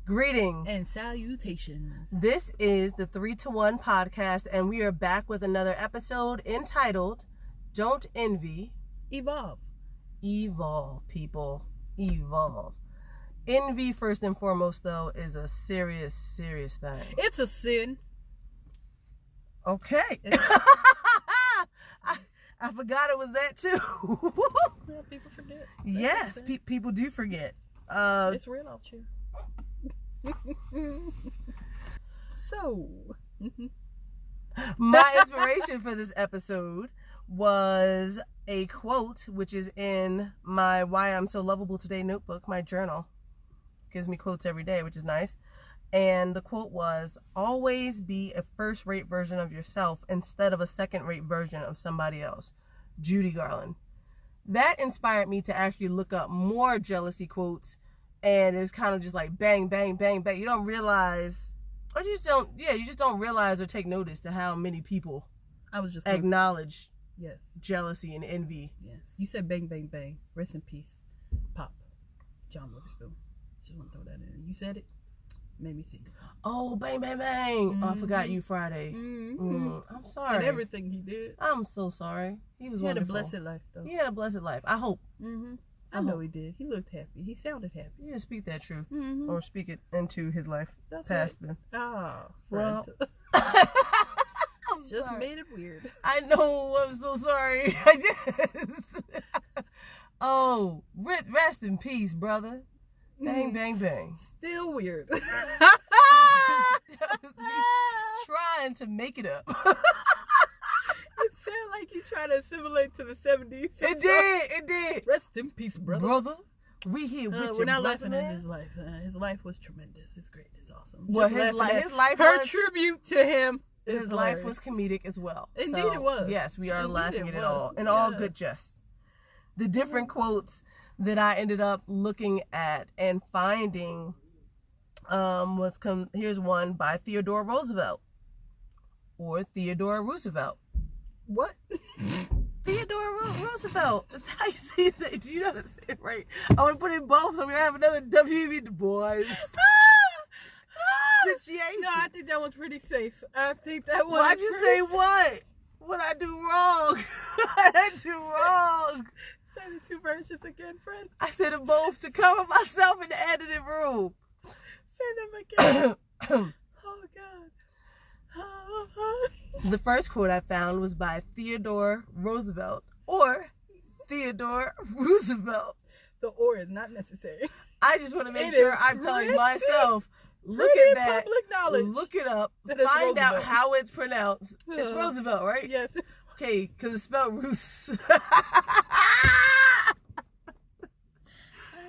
Greetings and salutations. This is the 3-to-1 podcast, and we are back with another episode entitled Don't Envy. Evolve. Evolve, people. Evolve. Envy, first and foremost, though, is a serious thing. It's a sin. Okay. I forgot it was that too. Yeah, people forget. Yes, people do forget. It's real out here. So, my inspiration for this episode was a quote, which is in my Why I'm So Lovable Today notebook, my journal. Gives me quotes every day, which is nice. And the quote was, always be a first-rate version of yourself instead of a second-rate version of somebody else. Judy Garland. That inspired me to actually look up more jealousy quotes, and it's kind of just like bang, bang, bang, bang. You don't realize, or you just don't realize or take notice to how many people acknowledge jealousy and envy. Yes. You said bang, bang, bang. Rest in peace. Pop. John Witherspoon. Just want to throw that in. You said it. Made me think. Oh, bang, bang, bang. Mm-hmm. Oh, I forgot you Friday. Mm-hmm. I'm sorry. And everything he did. I'm so sorry. He was wonderful. He had a blessed life, though. He had a blessed life. I hope. Mm-hmm. I know he did. He looked happy. He sounded happy. Yeah, speak that truth. Mm-hmm. Or speak it into his life. That's past right. been. Oh, well. Just sorry. Made it weird. I know. I'm so sorry. Oh, rest in peace, brother. Bang, bang, bang. Still weird. Trying to make it up. It sounded like you trying to assimilate to the 70s. It did. Rest in peace, brother. We here with you. We're not laughing at his life. His life was tremendous. It's great. It's awesome. Well, his life her was, tribute to him. His life was comedic as well. Indeed, so, it was. Yes, we are laughing at it all. In yeah. all good jest. The different quotes that I ended up looking at and finding here's one by Theodore Roosevelt or Theodore Roosevelt. What? Theodore Roosevelt. That's how you say that. Do you know how to say it right? I want to put in both so we're going to have another W.E. Du Bois situation. No, I think that one's pretty safe. I think that one. Why'd you say what? What'd I do wrong? What'd I do wrong? Say the two versions again, friend. I said them both to cover myself in the editing room. Say them again. Oh, God. The first quote I found was by Theodore Roosevelt or Theodore Roosevelt. The or is not necessary. I just want to make sure I'm telling myself, look at that. Public knowledge. Look it up. Find Roosevelt. out how it's pronounced. It's Roosevelt, right? Yes. Okay, because it's spelled Roos.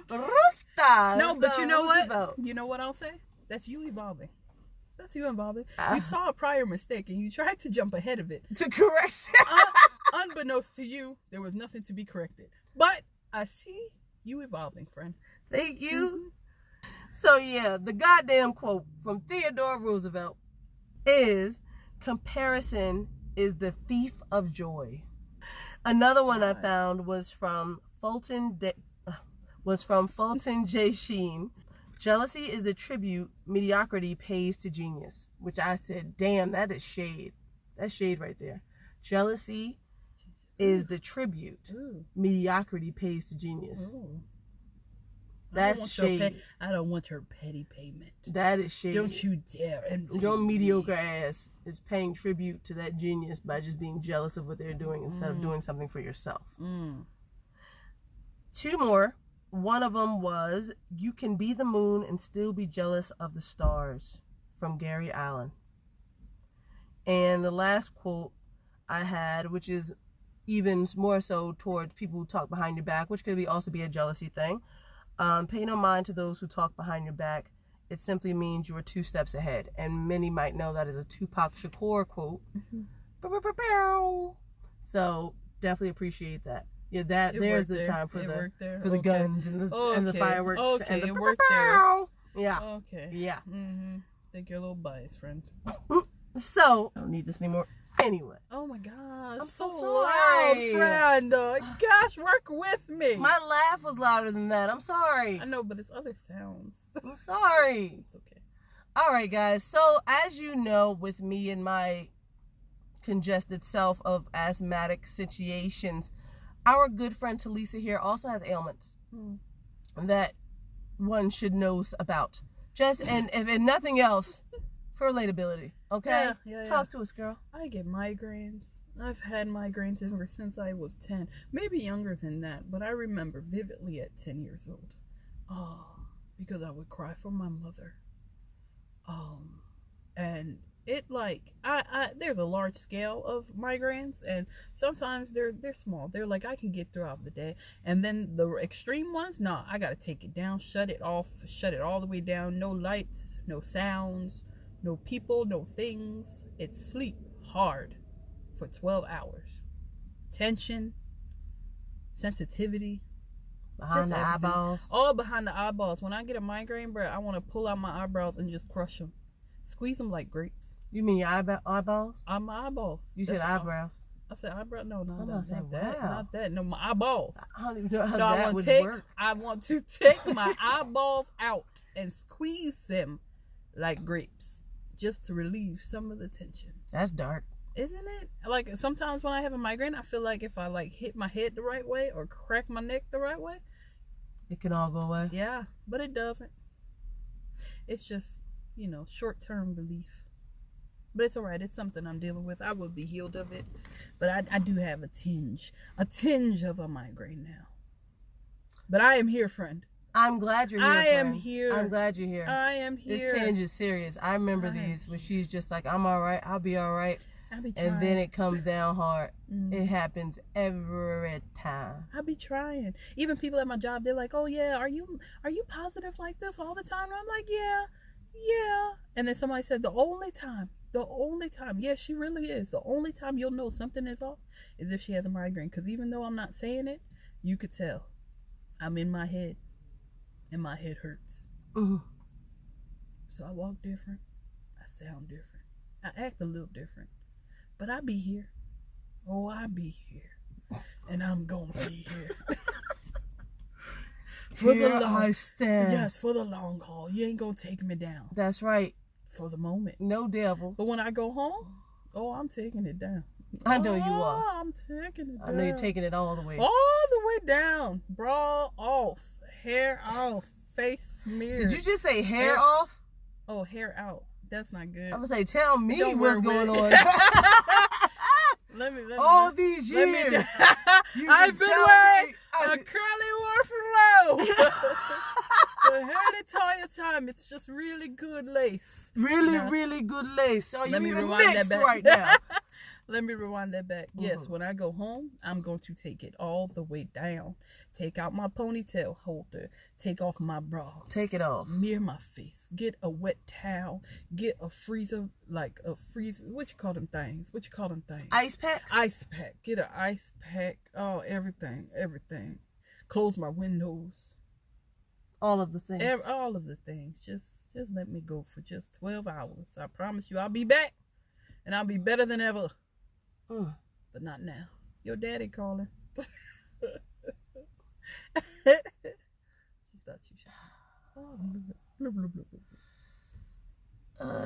Rusta. No, but you know Roosevelt. what? You know what I'll say? That's you evolving. That's you evolving. You saw a prior mistake and you tried to jump ahead of it. To correct it. Unbeknownst to you, there was nothing to be corrected. But I see you evolving, friend. Thank you. Mm-hmm. So yeah, the goddamn quote from Theodore Roosevelt is, comparison is the thief of joy. Another one I found was from Fulton J. Sheen. Jealousy is the tribute mediocrity pays to genius. Which I said, damn, that is shade. That's shade right there. Jealousy is the tribute mediocrity pays to genius. Ooh. That's shade. I don't want your petty payment. That is shade. Don't you dare. Your mediocre ass is paying tribute to that genius by just being jealous of what they're doing instead of doing something for yourself. Two more. One of them was, you can be the moon and still be jealous of the stars, from Gary Allen. And the last quote I had, which is even more so towards people who talk behind your back, which could also be a jealousy thing. Pay no mind to those who talk behind your back. It simply means you are 2 steps ahead. And many might know that is a Tupac Shakur quote. So definitely appreciate that. Yeah, there's the time for the guns and the fireworks. Okay, and it worked there. Yeah. Okay. Yeah. Think you're a little biased, friend. So, I don't need this anymore. Anyway. Oh my gosh. I'm so loud, sorry. friend. Gosh, work with me. My laugh was louder than that. I'm sorry. I know, but it's other sounds. I'm sorry. It's okay. All right, guys. So, as you know, with me and my congested self of asthmatic situations, our good friend TaLissa here also has ailments that one should know about. Just, and if nothing else, for relatability. Okay? Yeah. Talk to us, girl. I get migraines. I've had migraines ever since I was 10. Maybe younger than that, but I remember vividly at 10 years old. Oh, because I would cry for my mother. And it there's a large scale of migraines, and sometimes they're small. They're like I can get throughout the day, and then the extreme ones, no, I gotta take it down, shut it off, shut it all the way down. No lights, no sounds, no people, no things. It's sleep hard for 12 hours. Tension, sensitivity. Behind the eyeballs. All behind the eyeballs. When I get a migraine, bro, I want to pull out my eyebrows and just crush them. Squeeze them like grapes. You mean your eyeballs? My eyeballs. You said eyebrows. I said eyebrow. No, I'm not saying, that. wow. Not that. No, my eyeballs. I don't even know how No, that would work. I want to take my eyeballs out and squeeze them like grapes, just to relieve some of the tension. That's dark. Isn't it? Like sometimes when I have a migraine, I feel like if I hit my head the right way or crack my neck the right way, it can all go away. Yeah, but it doesn't. It's just, short-term relief. But it's all right. It's something I'm dealing with. I will be healed of it. But I do have a tinge of a migraine now. But I am here, friend. I'm glad you're here. I am here. I'm glad you're here. I am here. This tinge is serious. I remember these when she's just like, I'm all right. I'll be all right. And then it comes down hard. It happens every time. I be trying. Even people at my job, they're like, "Oh yeah, are you positive like this all the time?" And I'm like, "Yeah." And then somebody said, the only time, yeah, she really is. The only time you'll know something is off is if she has a migraine. Because even though I'm not saying it, you could tell. I'm in my head, and my head hurts. So I walk different. I sound different. I act a little different. But I be here. Oh, I be here. And I'm gonna be here. I stand. Yes, for the long haul. You ain't gonna take me down. That's right. For the moment. No devil. But when I go home, I'm taking it down. I know you are. I'm taking it down. I know you're taking it all the way. All the way down. Bra off. Hair off. Face smeared. Did you just say hair off? Oh, hair out. That's not good. I'm gonna say, tell me what's going on. Let me. All these years, I've been wearing a curly Warford the whole entire time. It's just really good lace. Really good lace. Oh, Let me even rewind mixed that back. right now. Let me rewind that back. Yes, when I go home, I'm going to take it all the way down. Take out my ponytail holder. Take off my bra. Take it off. Smear my face. Get a wet towel. Get a freezer, what you call them things? Ice packs? Ice pack. Get an ice pack. Oh, everything. Close my windows. All of the things. All of the things. Just let me go for just 12 hours. I promise you I'll be back. And I'll be better than ever. But not now. Your daddy calling. She thought you should.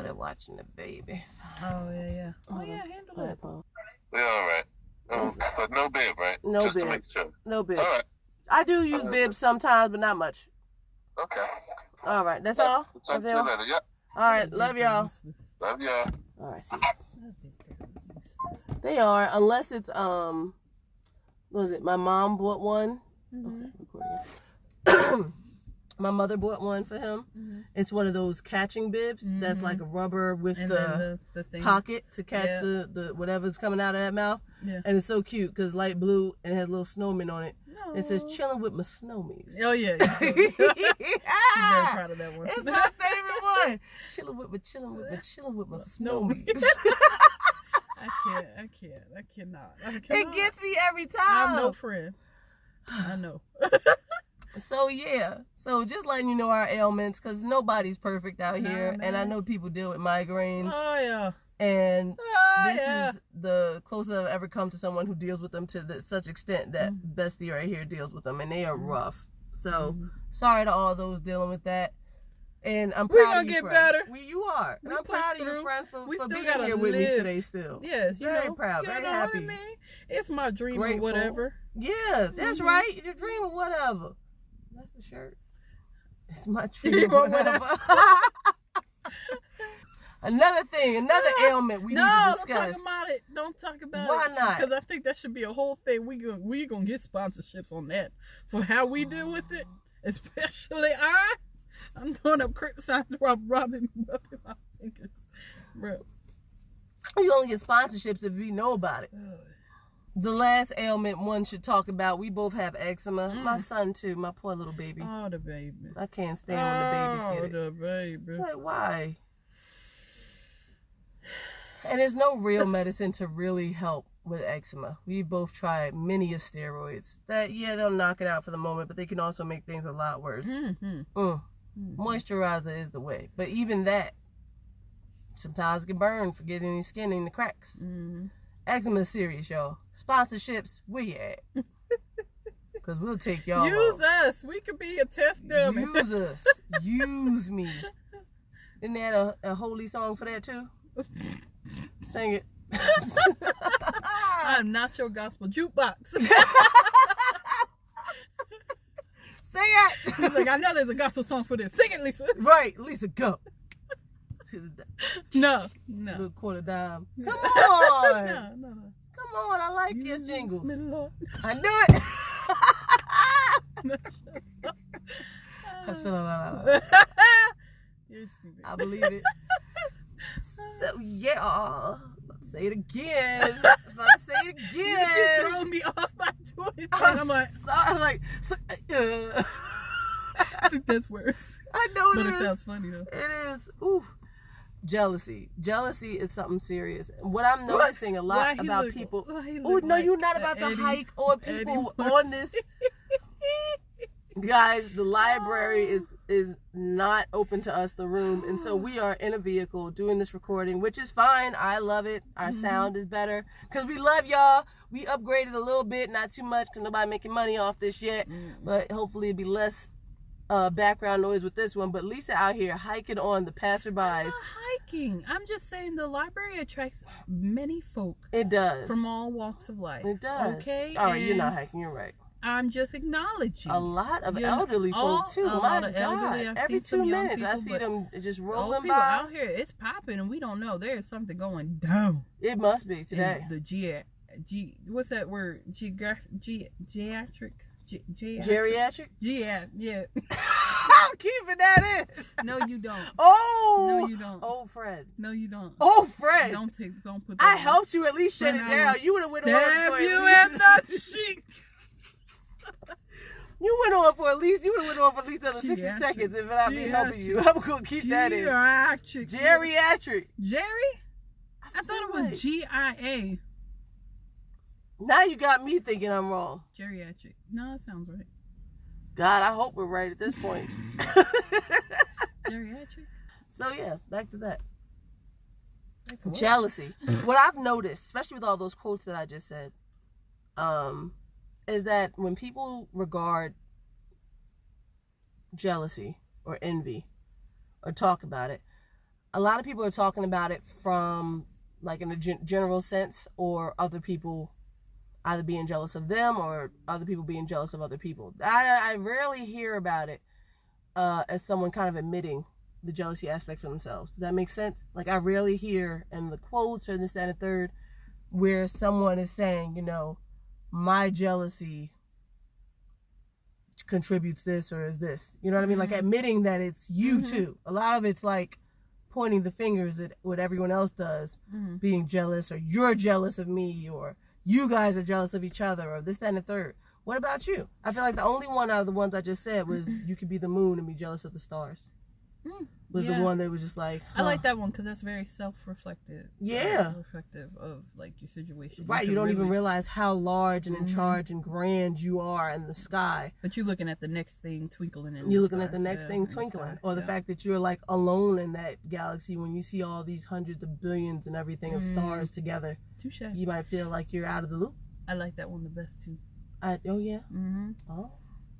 They're watching the baby. Oh, yeah. Handle it. We're all right. But no bib, right? No Just bib. to make sure. No bib. All right. I do use bibs sometimes, but not much. Okay. All right. That's all? Talk to you later. Yep. All right. Love y'all. Love y'all. All right. See. They are, unless it's what was it? My mom bought one. Okay, my mother bought one for him. It's one of those catching bibs that's like a rubber with the thing. pocket to catch the whatever's coming out of that mouth. Yeah. And it's so cute because light blue and it has little snowmen on it. No. It says chilling with my snowmies. Oh yeah. She's very proud of that one. It's my favorite one. Chilling with my snowmies. I cannot. It gets me every time. I'm no friend. I know. So yeah, so just letting you know our ailments, because nobody's perfect out here, and I know people deal with migraines. Oh yeah. And this is the closest I've ever come to someone who deals with them to such extent that Bestie right here deals with them, and they are rough. So sorry to all those dealing with that. And I'm proud of you, get better. You are. And I'm proud of you, friend, for being here with me today still. Yes, very proud, very happy. What I mean? It's my dream or whatever. Yeah, that's right. Your dream or whatever. That's the shirt. It's my dream or whatever. Another ailment we need to discuss. Don't talk about it. Don't talk about it. Why not? Because I think that should be a whole thing. We gonna get sponsorships on that for how we deal with it. Especially I'm throwing up crip signs while rubbing my fingers. Bro. You only get sponsorships if we know about it. The last ailment one should talk about, we both have eczema. My son too, my poor little baby. Oh, the baby. I can't stand when the babies get it. Oh, the baby. Like, why? And there's no real medicine to really help with eczema. We both tried many steroids. They'll knock it out for the moment, but they can also make things a lot worse. Moisturizer is the way. But even that, sometimes it can burn for getting any skin in the cracks. Eczema is serious, y'all. Sponsorships, where you at? Because we'll take y'all. Use us. We could be a test dummy. Use us. Use me. Isn't that a holy song for that too? Sing it. I'm not your gospel jukebox. Sing it. He's like, I know there's a gospel song for this. Sing it, Lisa. Right, Lisa, go. No. Little quarter dime. Come on. No. Come on, I like your jingles. Lord. I knew it. You're stupid. I believe it. So yeah, say it again. If I say it again, you throw me off by doing that. I'm like, sorry. I'm like, I think that's worse. I know it but is. It sounds funny though. It is. Ooh. Jealousy is something serious. What I'm noticing a lot about people. Oh no, you're not about to hike on people on this. Guys, the library is not open to us, the room, and so we are in a vehicle doing this recording, which is fine. I love it. Our sound is better because we love y'all. We upgraded a little bit, not too much because nobody making money off this yet, but hopefully it'll be less background noise with this one. But Lisa out here hiking on the passerbys. I'm not hiking. I'm just saying the library attracts many folk. It does. From all walks of life. It does. Okay. All right, you're not hiking. You're right. I'm just acknowledging. A lot of elderly folk too. My God. Elderly. Every 2 minutes I see them just rolling by. Out here, it's popping, and we don't know. There's something going down. It must be today. What's that word? Geriatric. Geriatric? Yeah. I'm keeping that in. No, you don't. Oh. No, you don't. Oh, Fred. No, you don't. Oh, Fred. Don't put that I helped you at least shut it down. You would have went on for you in the cheek. You would have went on for at least another 60 seconds if not me helping you. I'm going to keep that in. Geriatric. Jerry? I thought it was GIA. Now you got me thinking I'm wrong. Geriatric. No, that sounds right. God, I hope we're right at this point. Geriatric? So yeah, back to that. Jealousy. What I've noticed, especially with all those quotes that I just said, is that when people regard jealousy or envy or talk about it, a lot of people are talking about it from like in a general sense, or other people either being jealous of them or other people being jealous of other people. I rarely hear about it as someone kind of admitting the jealousy aspect for themselves. Does that make sense? Like I rarely hear in the quotes or this, that, and the third where someone is saying, my jealousy contributes this or is this. You know what I mean? Like admitting that it's you too. A lot of it's like pointing the fingers at what everyone else does, being jealous, or you're jealous of me, or you guys are jealous of each other, or this, that, and the third. What about you? I feel like the only one out of the ones I just said was you could be the moon and be jealous of the stars. was the one that was just like, I like that one because that's very self-reflective. Yeah. Reflective of like your situation. Right, you don't even realize how large and in charge and grand you are in the sky. But you're looking at the next thing twinkling in You're the looking sky. at the next thing twinkling. Or the Yeah. fact that you're like alone in that galaxy when you see all these hundreds of billions and everything of stars together. Touche. You might feel like you're out of the loop. I like that one the best too. Oh, yeah? Mm-hmm. Oh.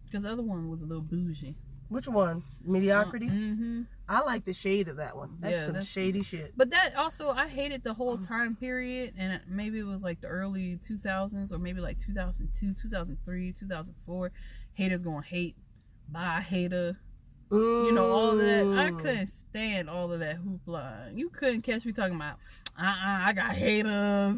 Because the other one was a little bougie. Which one? Mediocrity? Mm-hmm. I like the shade of that one. That's some shady shit. But that also, I hated the whole time period, and maybe it was like the early 2000s, or maybe like 2002, 2003, 2004. Haters gonna hate. Bye, hater. You know, all of that. I couldn't stand all of that hoopla. You couldn't catch me talking about, I got haters.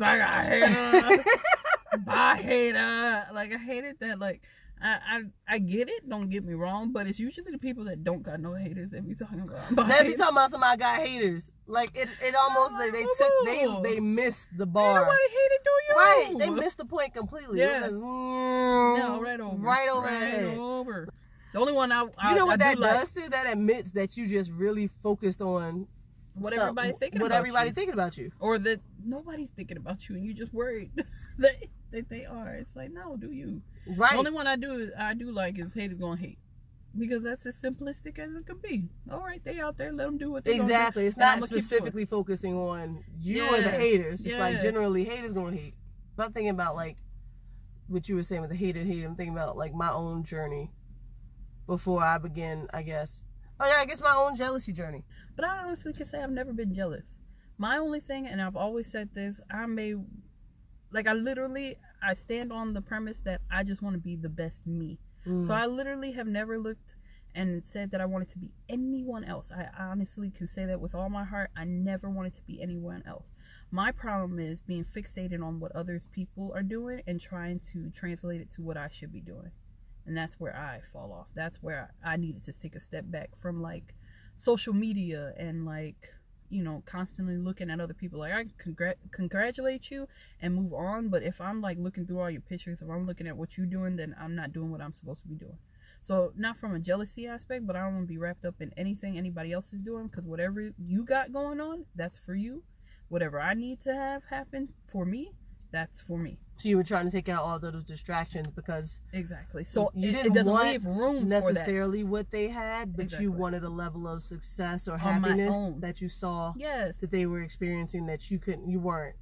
Bye, hater. Like, I hated that. Like, I get it, don't get me wrong, but it's usually the people that don't got no haters that be talking about. They be talking about somebody got haters. Like it almost like they missed the bar. Ain't nobody hated, do you? Right, they missed the point completely. Yeah. No, right over. Right over. The only one I you know what that like, does too? That admits that you just really focused on what everybody thinking about you, or that nobody's thinking about you, and you just worried that they are. It's like, no, do you? Right. The only one I do like is haters gonna hate, because that's as simplistic as it could be. All right, they out there, let them do what they exactly. Do, it's not specifically focusing on you or the haters. Just like generally, haters gonna hate. But I'm thinking about like what you were saying with the hater. I'm thinking about like my own journey before I begin. I guess. Oh yeah, I guess my own jealousy journey. But I honestly can say I've never been jealous. My only thing, and I've always said this, I stand on the premise that I just want to be the best me. So I literally have never looked and said that I wanted to be anyone else. I honestly can say that with all my heart. I never wanted to be anyone else. My problem is being fixated on what others people are doing and trying to translate it to what I should be doing. And that's where I fall off. That's where I needed to take a step back from like social media and like, you know, constantly looking at other people. Like, I congratulate you and move on, but if I'm like looking through all your pictures, if I'm looking at what you're doing, then I'm not doing what I'm supposed to be doing. So not from a jealousy aspect, but I don't want to be wrapped up in anything anybody else is doing, because whatever you got going on, that's for you. Whatever I need to have happen for me, that's for me. So you were trying to take out all those distractions because exactly. So it doesn't leave room necessarily for what they had, but you wanted a level of success or happiness that you saw that they were experiencing that you weren't,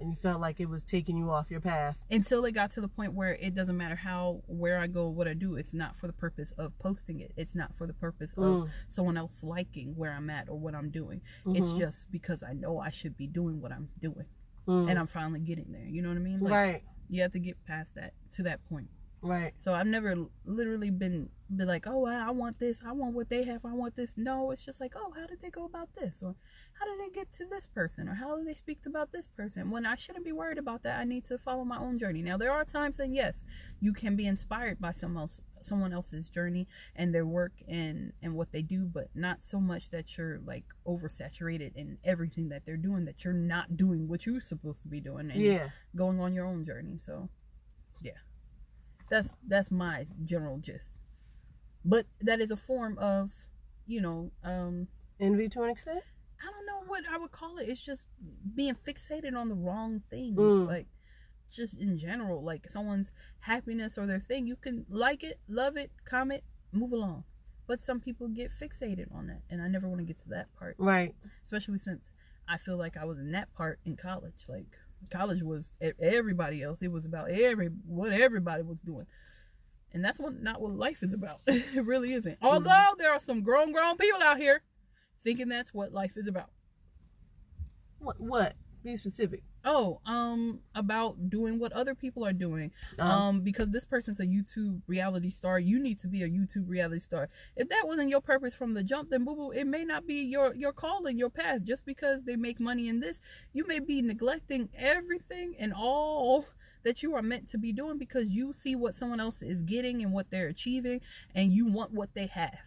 and you felt like it was taking you off your path. Until it got to the point where it doesn't matter where I go, what I do. It's not for the purpose of posting it. It's not for the purpose of someone else liking where I'm at or what I'm doing. It's just because I know I should be doing what I'm doing. And I'm finally getting there. You know what I mean? Like, right. You have to get past that, to that point. Right. So I've never literally been like, oh, I want this. I want what they have. I want this. No, it's just like, oh, how did they go about this? Or how did they get to this person? Or how did they speak about this person? When I shouldn't be worried about that, I need to follow my own journey. Now, there are times that, yes, you can be inspired by someone else's journey and their work and what they do, but not so much that you're like oversaturated in everything that they're doing, that you're not doing what you're supposed to be doing and going on your own journey. So yeah, that's my general gist. But that is a form of, you know, envy to an extent. I don't know what I would call it. It's just being fixated on the wrong things. Like, just in general, like someone's happiness or their thing, you can like it, love it, comment, move along. But some people get fixated on that, and I never want to get to that part. Right. Especially since I feel like I was in that part in college. Like, college was everybody else. It was about what everybody was doing. And that's not what life is about. It really isn't. Although there are some grown people out here thinking that's what life is about. What? Be specific. About doing what other people are doing. Because this person's a YouTube reality star, you need to be a YouTube reality star. If that wasn't your purpose from the jump, then boo-boo, it may not be your calling, your path. Just because they make money in this, you may be neglecting everything and all that you are meant to be doing because you see what someone else is getting and what they're achieving, and you want what they have.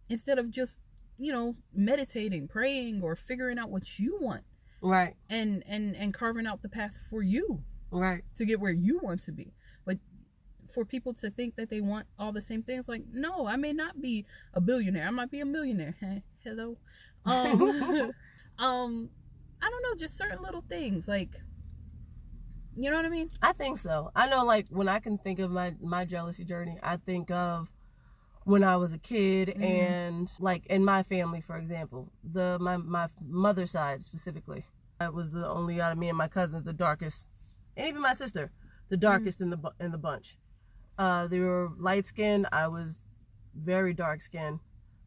Instead of just, you know, meditating, praying, or figuring out what you want. Right. And carving out the path for you. Right. To get where you want to be. But for people to think that they want all the same things. Like, no, I may not be a billionaire. I might be a millionaire. Hello. I don't know, just certain little things. Like, you know what I mean? I think so. I know, like, when I can think of my jealousy journey, I think of when I was a kid and, like, in my family, for example, my mother's side specifically. I was the only out of me and my cousins, the darkest, and even my sister, the darkest in the bunch. They were light skinned. I was very dark skinned.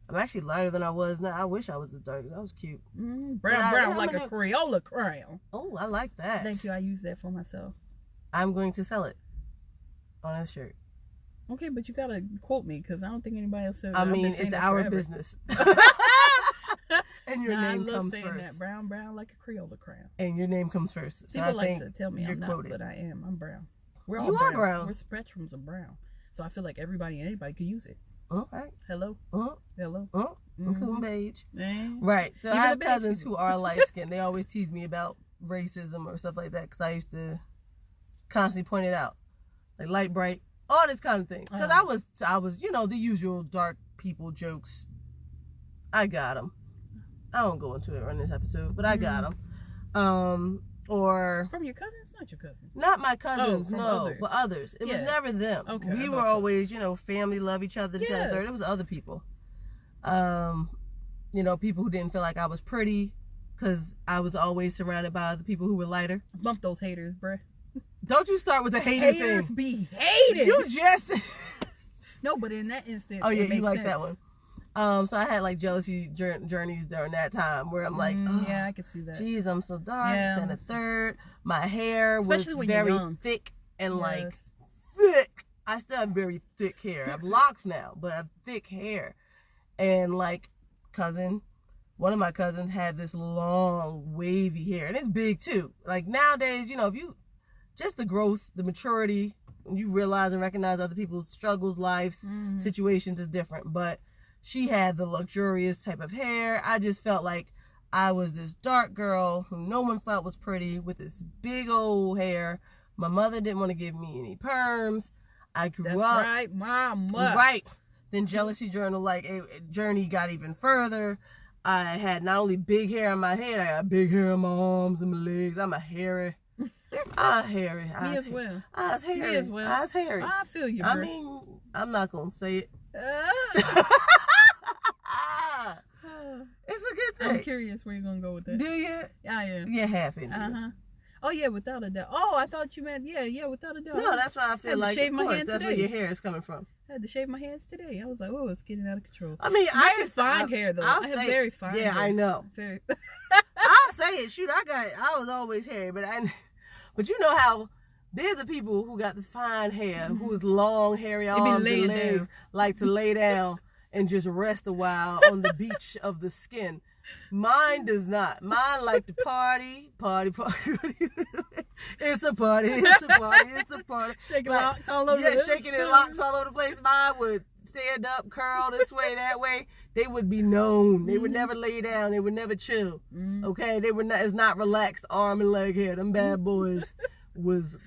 I'm actually lighter than I was now. I wish I was the darkest. I was cute. Brown like a Crayola crayon. Oh, I like that. Thank you. I use that for myself. I'm going to sell it on a shirt. Okay, but you gotta quote me because I don't think anybody else says. I mean, it's our business. And your name comes first. That. Brown like a Crayola crayon. And your name comes first. So people like to tell me I'm not, quoted. But I am. I'm brown. We're all you are brown. We're spectrums of brown. So I feel like everybody and anybody could use it. All right. Hello. Hello. Mm-hmm. Cool beige. Mm-hmm. Right. So Even I have cousins who are light skinned. They always tease me about racism or stuff like that because I used to constantly point it out, like light, bright, all this kind of thing. Because I was, you know, the usual dark people jokes. I got them. I won't go into it on this episode, but I got them. Or from your cousins, not your cousins. Not my cousins, no, others. But others. It was never them. Okay, we were always, you know, family, love each other, this, that, and the third. It was other people. You know, people who didn't feel like I was pretty because I was always surrounded by other people who were lighter. Bump those haters, bruh. Don't you start with the haters thing. Haters be hated. You just no, but in that instance, oh yeah, it makes you like sense. that one. So I had like jealousy journeys during that time where I'm like, oh, yeah, I can see that. Geez, I'm so dark. Yeah. And a third, my hair especially was when very you're young. thick and like thick. I still have very thick hair. I have locks now, but I have thick hair. And like one of my cousins had this long wavy hair, and it's big too. Like nowadays, you know, if you just the growth, the maturity, you realize and recognize other people's struggles, lives, situations is different, but she had the luxurious type of hair. I just felt like I was this dark girl who no one felt was pretty with this big old hair. My mother didn't want to give me any perms. I grew up. Right, mama. Right. Then jealousy journey got even further. I had not only big hair on my head, I got big hair on my arms and my legs. I'm a hairy. Hairy. Me as well. I was hairy. Me as well. I was hairy. I feel you, bro. I mean, I'm not going to say it. It's a good thing. I'm curious where you're gonna go with that. Do you? I am. You're half in. Oh yeah, without a doubt. Oh, I thought you meant without a doubt. No, that's why I feel like shave my course, hands that's today. where your hair is coming from. I had to shave my hands today. I was like, oh, it's getting out of control. I mean, very fine hair though. I have very fine hair. Yeah, I know. Very. I'll say it. Shoot, I was always hairy, but you know how they're the people who got the fine hair, who's long, hairy arms and legs, down. Like to lay down and just rest a while on the beach of the skin. Mine does not. Mine like to party. It's a party. Shaking locks all over. Yeah, shaking their locks all over the place. Mine would stand up, curl this way, that way. They would be known. They would never lay down. They would never chill. Okay, they were not. It's not relaxed arm and leg hair. Them bad boys was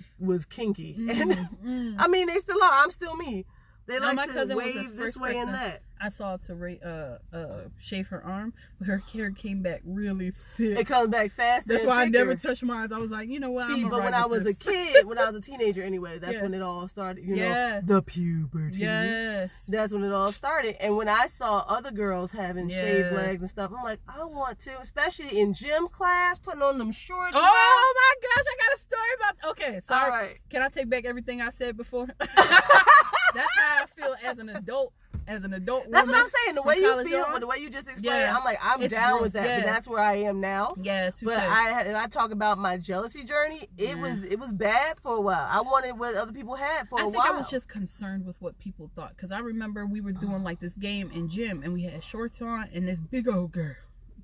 kinky. And I mean, they still are. I'm still me. They like to wave this way and that. I saw to shave her arm, but her hair came back really thick. It comes back faster. That's why I never touched mine. I was like, you know what? See, but when I was a kid, when I was a teenager anyway, that's when it all started. You know, the puberty. Yes. That's when it all started. And when I saw other girls having shaved legs and stuff, I'm like, I want to, especially in gym class, putting on them shorts. Oh my gosh, I got a story about. Okay, sorry. All right. Can I take back everything I said before? That's how I feel as an adult. As an adult woman. That's what I'm saying. The way you feel, on, the way you just explained it, I'm like, I'm down with that. But that's where I am now. Yeah, but I talk about my jealousy journey. It was bad for a while. I wanted what other people had for a while. I think I was just concerned with what people thought. Because I remember we were doing like this game in gym, and we had shorts on, and this big old girl,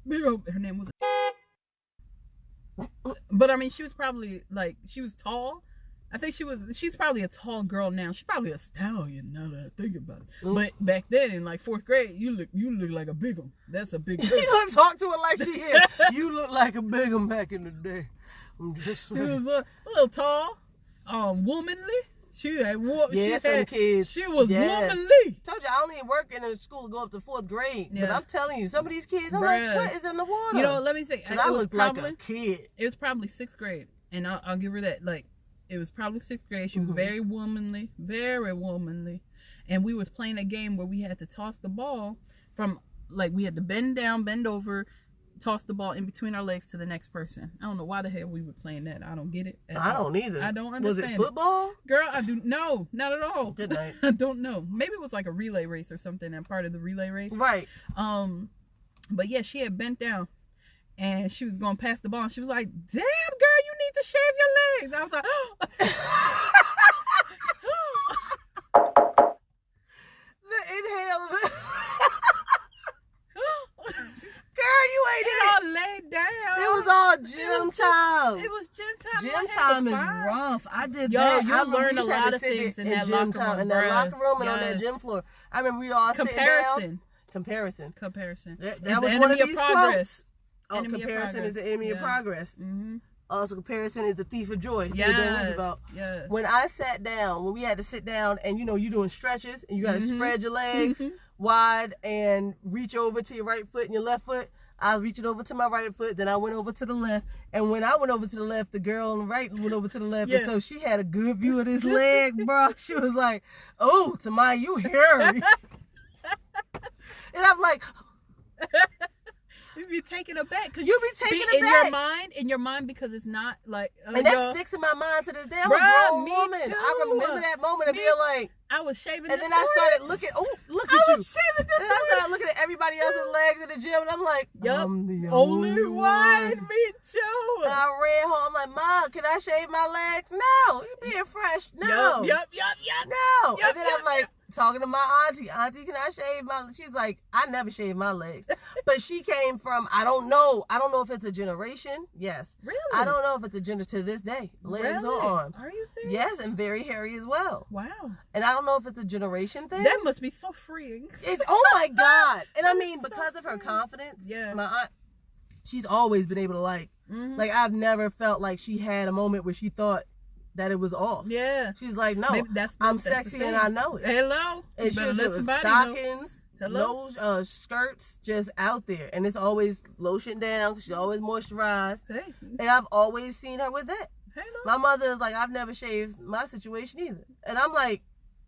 her name was. But I mean, she was probably like, she was tall. I think she's probably a tall girl now. She's probably a stallion now that I think about it. But back then in like 4th grade, you look like a big one. That's a big girl. You don't talk to her like she is. You look like a big one back in the day. I'm just saying. She was a little tall, womanly. She had some kids. She was Yes. womanly. Told you I only work in a school to go up to 4th grade. But Yeah. I'm telling you, some of these kids, I'm Bruh. like, what is in the water? You know, let me think. I was like a kid. It was probably 6th grade, and I'll give her that. Like, it was probably 6th grade. She was very womanly, and we was playing a game where we had to toss the ball from, like, we had to bend down, bend over, toss the ball in between our legs to the next person. I don't know why the hell we were playing that. I don't get it. I don't either. I don't understand. Was it football? Girl, no, not at all. Good night. I don't know. Maybe it was like a relay race or something, and part of the relay race. Right. But yeah, she had bent down and she was gonna pass the ball, and she was like, "Damn, girl, you need to shave your legs." I was like, The inhale of it. Girl, you ain't it all laid down. It was all gym time. It was gym time. Gym time is rough. I did Yo, that. you I learn a we had lot to of sit things in that gym locker time, room, in that bruh. locker room and on that Yes. gym floor. I remember we all sitting down. Comparison. That That was was the one of enemy of these progress. quotes. Oh, Enemy of comparison is the progress. enemy of Yeah. progress. Mm-hmm. Also, comparison is the thief of joy. Roosevelt. Yes. When I sat down, when we had to sit down, and you're doing stretches, and you got to spread your legs wide and reach over to your right foot and your left foot. I was reaching over to my right foot, then I went over to the left. And when I went over to the left, the girl on the right went over to the left. Yeah. And so she had a good view of this leg, bro. She was like, "Oh, Tamiyah, you hairy." And I'm like, You be taken aback because you be taken in aback. your mind, because it's not like. And that sticks in my mind to this day. I'm Bruh, a grown me woman. too. I remember that moment of Me- being like, I was shaving. and this then I started morning. looking. Oh, look I at you. was shaving this And I started looking at everybody else's legs in the gym, and I'm like, Yup. I'm the only one. one. Me too. And I ran home. I'm like, Mom, can I shave my legs? No, you being fresh. No. Yup. No. Yup, And then I'm like talking to my auntie. Auntie, can I shave my? She's like, I never shaved my legs. But she came from, I don't know if it's a generation. Yes. Really? I don't know if it's a gender to this day. Legs Really? or arms. Are you serious? Yes, and very hairy as well. Wow. And I don't know if it's a generation thing. That must be so freeing. It's, oh my God. And I That is mean, so because of her freeing. confidence, Yeah. my aunt, she's always been able to like I've never felt like she had a moment where she thought that it was off. Yeah. She's like, no, Maybe I'm that's the sexy and thing. I know it. Hello. And You better she'll let do somebody know. stockings, Hello? no skirts, just out there. And it's always lotion down because she's always moisturized. Hey. And I've always seen her with that. Hello. My mother is like, I've never shaved my situation either. And I'm like,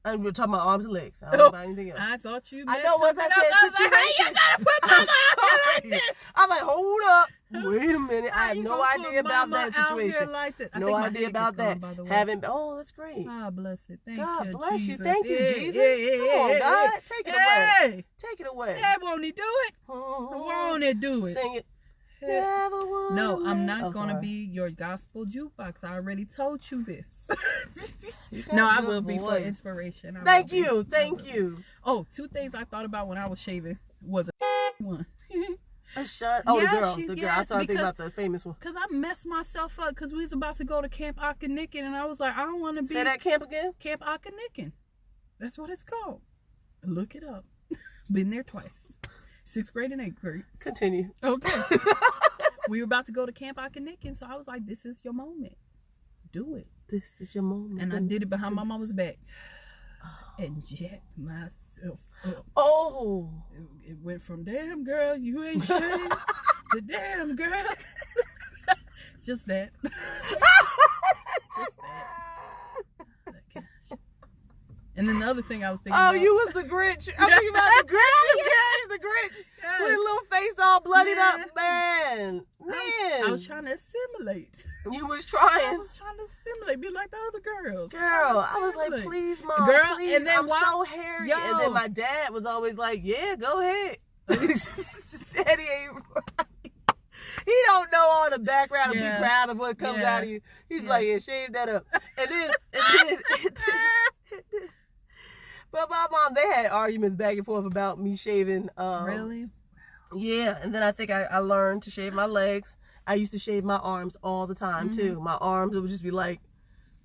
and we're talking about arms and legs. I don't know about anything else. I thought you. I know once I said situation. You gotta put I'm mama out here like sorry. this. I'm like, hold up. Wait a minute. I have You no gonna put idea about mama that out here situation. like this. I No think my idea head about gets that. gone, by the way. Haven't. Oh, that's great. God bless it. Thank God you. bless Jesus. you. Thank you, Yeah, Jesus. yeah, Come on, yeah, God. yeah. Take it away. Hey. Take it away. Yeah, won't he do it? Won't he do it? Sing it. Yeah. Never would No, I'm let- not Oh, gonna sorry. be your gospel jukebox. I already told you this. You got No, a I good will be for voice. inspiration. I Thank will be. you. I Thank will. you. Oh, 2 things I thought about when I was shaving was a one. A shot. Oh, Yeah, the girl. she- The girl. yes, I started thinking because- about the famous one. Cause I messed myself up because we was about to go to Camp Akanikin, and I was like, I don't want to be Say that camp again. Camp Akanikin. That's what it's called. Look it up. Been there twice. 6th grade and 8th grade. Continue. Okay. We were about to go to Camp Akanikin, so I was like, this is your moment. Do it. This is your moment. And I did it behind my mama's back. And jacked myself up. Oh. It went from damn girl, you ain't shaved to damn girl. Just that. Just that. Gosh. And then the other thing I was thinking Oh, about. you was the Grinch. I'm thinking about the Grinch. You guys, the Grinch. Yes. With his little face all bloodied Yeah. up. Man. I was trying to assimilate. You was I trying. was trying to assimilate, be like the other girls. Girl, I was like, Assimilate. please, Mom, Girl, please, and then I'm while- so hairy. And Yo. then my dad was always like, yeah, go ahead. Daddy ain't right. He don't know all the background and Yeah. be proud of what comes Yeah. out of you. He's Yeah. like, yeah, shave that up. And then but my mom, they had arguments back and forth about me shaving. Really? Yeah, and then I think I learned to shave my legs. I used to shave my arms all the time too. My arms, it would just be like,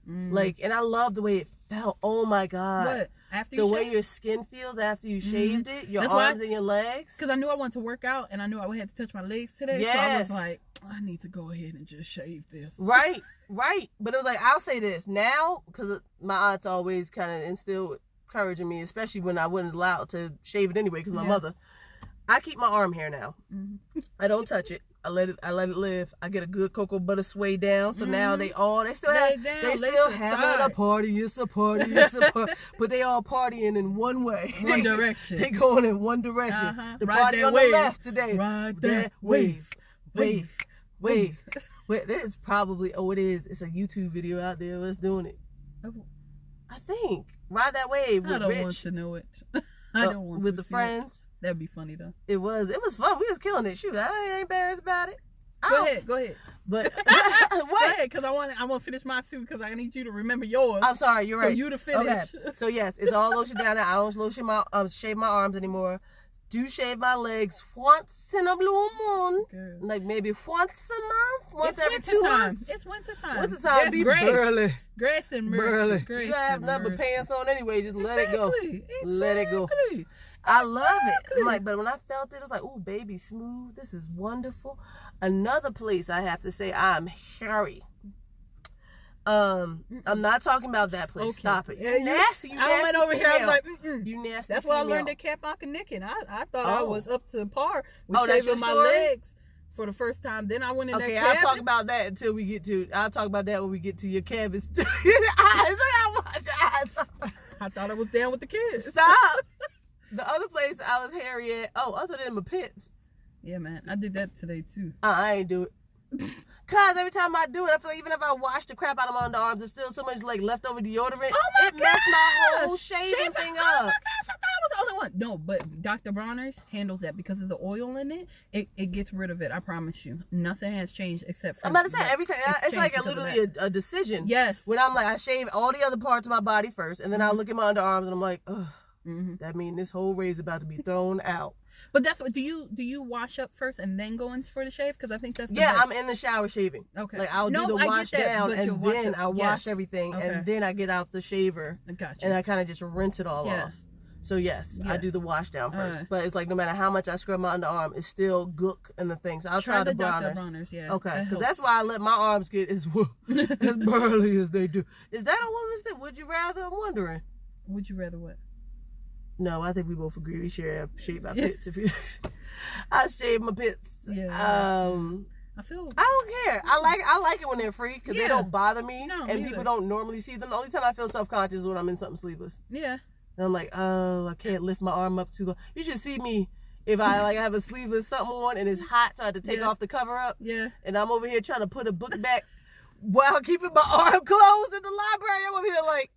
and I love the way it felt. Oh my God. What? after the you way shave? your skin feels after you shaved it, your That's arms why- and your legs. Because I knew I wanted to work out, and I knew I had to touch my legs today. So I Yes. was like, I need to go ahead and just shave this. Right. But it was like, I'll say this now, because my aunt's always kind of instilled courage in me, especially when I wasn't allowed to shave it anyway, because my mother. I keep my arm hair now. I don't touch it. I let it live. I get a good cocoa butter sway down. So now they still having a party. It's a party. But they all partying in one way. One direction. They going in one direction. The Ride party that on wave. the left today. Ride that wave. Wave. There's probably it is. It's a YouTube video out there. Let's doing it. I think Ride That Wave with I don't Rich. want to know it. I don't want with to the see friends. It. That'd be funny though. It was fun. We was killing it. Shoot, I ain't embarrassed about it. Go ahead. But Go what? ahead, because I want to finish mine too, because I need you to remember yours. I'm sorry, you're right. So you to finish. Okay. So yes, it's all lotion down there. I don't shave my arms anymore. Do shave my legs once in a blue moon. Girl. Like maybe once a month, once every 2 time. months. It's winter time. Winter time be burly. Grace and mercy. Burly. Grace You have and nothing but mercy. pants on anyway. Just let it go. Exactly. Let it go. I love it. I'm like, but when I felt it, it was like, oh, baby, smooth. This is wonderful. Another place I have to say I'm hairy. I'm not talking about that place. Okay. Stop it. Yeah, You nasty. You I nasty went over here. I was like, you nasty. That's what I female. learned at Cap Uncle Nick, and I thought I Oh. was up to par with Oh, that's your shaving my story? legs for the first time. Then I went in Okay, that I'll cabin. talk about that until we get to. I'll talk about that when we get to your cabins. Your eyes. I watch your eyes. I thought I was down with the kids. Stop. The other place I was hairy at. Oh, other than my pits. Yeah, man, I did that today too. I ain't do it. Cause every time I do it, I feel like even if I wash the crap out of my underarms, there's still so much like leftover deodorant. It messed my whole shaving thing Oh up. my gosh, I thought I was the only one. No, but Dr. Bronner's handles that because of the oil in it. It gets rid of it. I promise you. Nothing has changed except for. I'm about to say every time it's changed like because of literally that. a decision. Yes. When I'm like, I shave all the other parts of my body first, and then I look at my underarms and I'm like, ugh. That means this whole razor about to be thrown out. But that's what. Do you wash up first and then go in for the shave? Because I think that's the Yeah, best. I'm in the shower shaving. Okay. Like I'll No, do the I get wash that, down but and you'll wash then it- I wash yes. everything Okay. and then I get out the shaver I got you. and I kind of just rinse it all Yeah. off. So yes, I Yeah. do the wash down first. Alright. But it's like no matter how much I scrub my underarm, it's still gook in the thing. So I'll try the Dr. Bronner's. Bronner's, yeah. Okay, that because that's helps. why I let my arms get as burly as they do. Is that a woman's thing? Would you rather? I'm wondering. Would you rather what? No, I think we both agree we shave our pits. If you, I shave my pits. Yeah. I feel. I don't care. I like it when they're free because they Yeah. don't bother me, No, and me people either. don't normally see them. The only time I feel self-conscious is when I'm in something sleeveless, Yeah. and I'm like, oh, I can't lift my arm up too low. You should see me if I like have a sleeveless something on and it's hot, so I have to take Yeah. off the cover up, Yeah. and I'm over here trying to put a book back while keeping my arm closed in the library. I'm over here like.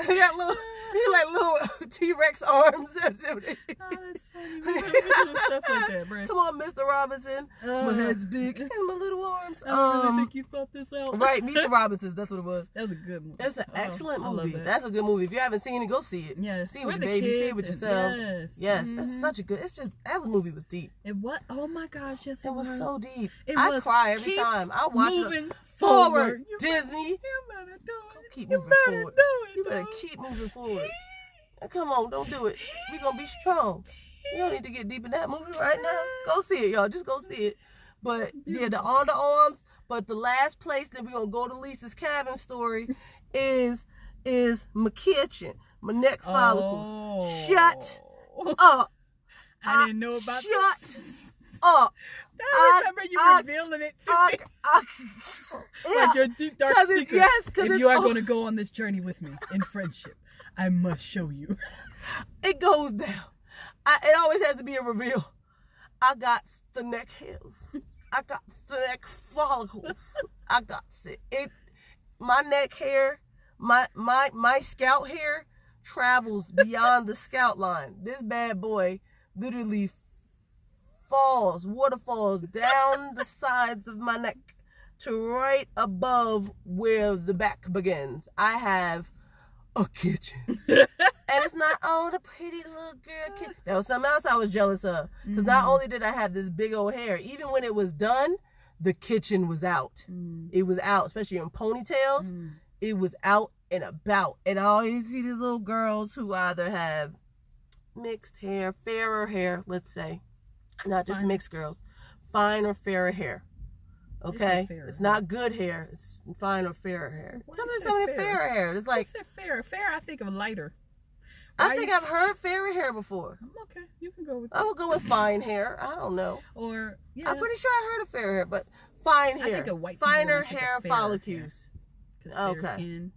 He got little T-Rex arms. Oh, that's funny. We do stuff like that, bro. Come on, Mr. Robinson. My head's big and my little arms. I don't really think you thought this out. Right, Meet the Robinsons. That's what it was. That was a good movie. It's an excellent I love movie. that. That's a good movie. If you haven't seen it, go see it. Yes. See it with We're your the baby. See it kids with and- yourselves. Yes. That's such a good. It's just that movie was deep. It what? Oh my gosh, yes, It was so deep. It I was. cry every Keep time. I watch moving it. forward. You Disney. You better do it. Keep You moving better forward. do it. You better dog. keep moving forward. Come on, don't do it. We gonna be strong. You don't need to get deep in that movie right now. Go see it, y'all. Just go see it. But yeah, the underarms. But the last place that we're gonna go to Lisa's cabin story is my kitchen, my neck follicles. Oh. Shut up. I didn't know about Shut this. up. I remember you revealing it to me. Like your deep dark secret. Yes, because if you are going to go on this journey with me in friendship, I must show you. It goes down. It always has to be a reveal. I got the neck hairs. I got the neck follicles. I got it. My neck hair, my scalp hair travels beyond the scalp line. This bad boy literally waterfalls down the sides of my neck to right above where the back begins. I have a kitchen. And it's not, oh, the pretty little girl kitchen. That was something else I was jealous of. Because not only did I have this big old hair, even when it was done, the kitchen was out. It was out, especially in ponytails. it was out and about. And I always see these little girls who either have mixed hair, fairer hair, let's say, not just mixed girls, fine or fairer hair. Okay, it's not good hair. It's fine or fairer hair. Some of the fairer hair. It's like fair. I think of lighter. I think I've heard fairer hair before. Okay, you can go with. I would go with fine hair. I don't know. Or yeah, I'm pretty sure I heard of fairer hair, but fine hair. I think of white finer hair follicles. Okay. Skin,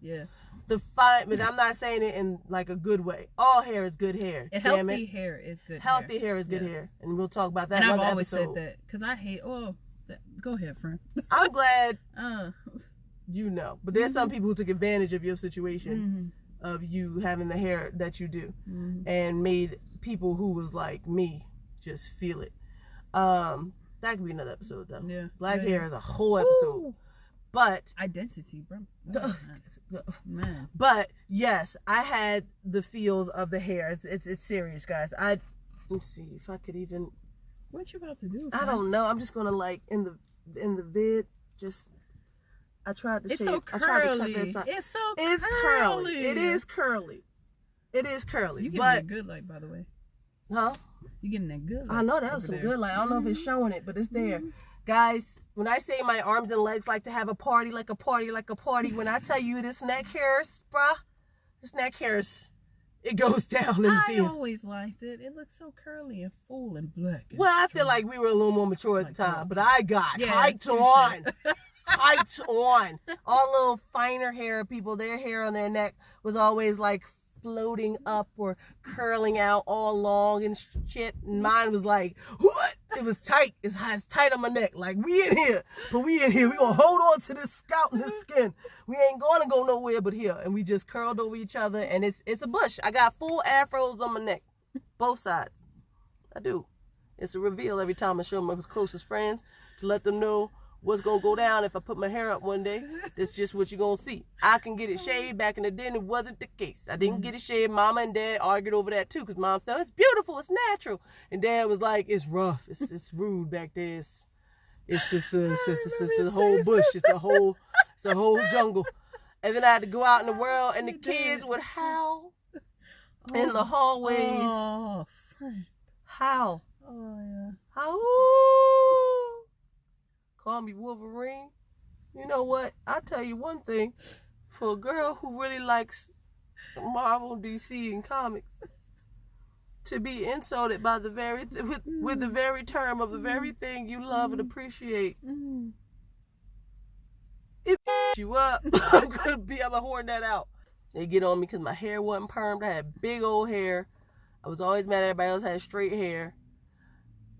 yeah. The fine, but I'm not saying it in like a good way. All hair is good hair. Healthy hair is good. Healthy hair is good hair, and we'll talk about that. And I've always said that because I hate. Go ahead, friend. I'm glad you know, but there's some people who took advantage of your situation, of you having the hair that you do, and made people who was like me just feel it. That could be another episode though. Yeah, black hair is a whole episode. Ooh. But identity, bro. Man. But yes, I had the feels of the hair. It's serious, guys. Let me see if I could even. What you about to do? I don't know. I'm just gonna like in the vid just. I tried to it's shave. So curly. I tried to cut that time. It's curly. It is curly. It is curly. You getting that good light, by the way? Huh? You getting that good light? I know that was some good light. I don't know if it's showing it, but it's there, guys. When I say my arms and legs like to have a party, like a party, like a party, when I tell you this neck hair, bruh, this neck hair, it goes down in the teeth. I always liked it. It looks so curly and full and black. And well, I feel like we were a little more mature at the time, but I got hyped on. Hyped on. All little finer hair people, their hair on their neck was always like floating up or curling out all long and shit. And mine was like, what? It was tight. It's tight on my neck. Like, we in here. But we in here. We gonna hold on to this scalp and this skin. We ain't gonna go nowhere but here. And we just curled over each other. And it's a bush. I got full afros on my neck. Both sides. I do. It's a reveal every time I show my closest friends to let them know what's gonna go down if I put my hair up one day. That's just what you're gonna see. I can get it shaved. Back in the day, it wasn't the case. I didn't get it shaved. Mama and Dad argued over that too, because Mom thought it's beautiful, it's natural, and Dad was like, it's rough, it's rude back there. It's just a whole bush. It's a whole jungle. And then I had to go out in the world, and the kids would howl in the hallways. Oh, howl. Oh yeah. Howl. Call me Wolverine. You know what? I'll tell you one thing. For a girl who really likes Marvel, DC, and comics, to be insulted by the very with the very term of the very thing you love and appreciate, it you up. I'm gonna horn that out. They get on me because my hair wasn't permed. I had big old hair. I was always mad at everybody else had straight hair.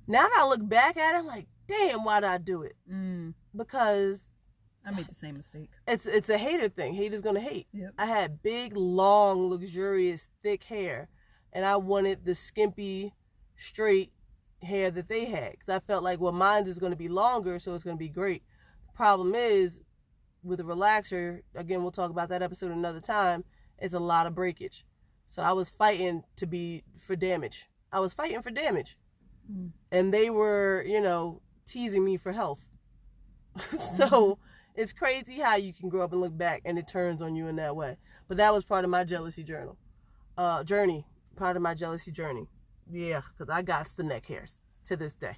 Now that I look back at it, I'm like, damn, why did I do it? Because I made the same mistake. It's a hater thing. Haters gonna hate. Yep. I had big, long, luxurious, thick hair, and I wanted the skimpy, straight hair that they had, because I felt like, well, mine is gonna be longer, so it's gonna be great. The problem is, with a relaxer, again, we'll talk about that episode another time, it's a lot of breakage. So I was fighting for damage. I was fighting for damage. And they were, teasing me for health. So it's crazy how you can grow up and look back and it turns on you in that way. But that was part of my jealousy journey. Part of my jealousy journey. Yeah, because I got the neck hairs to this day.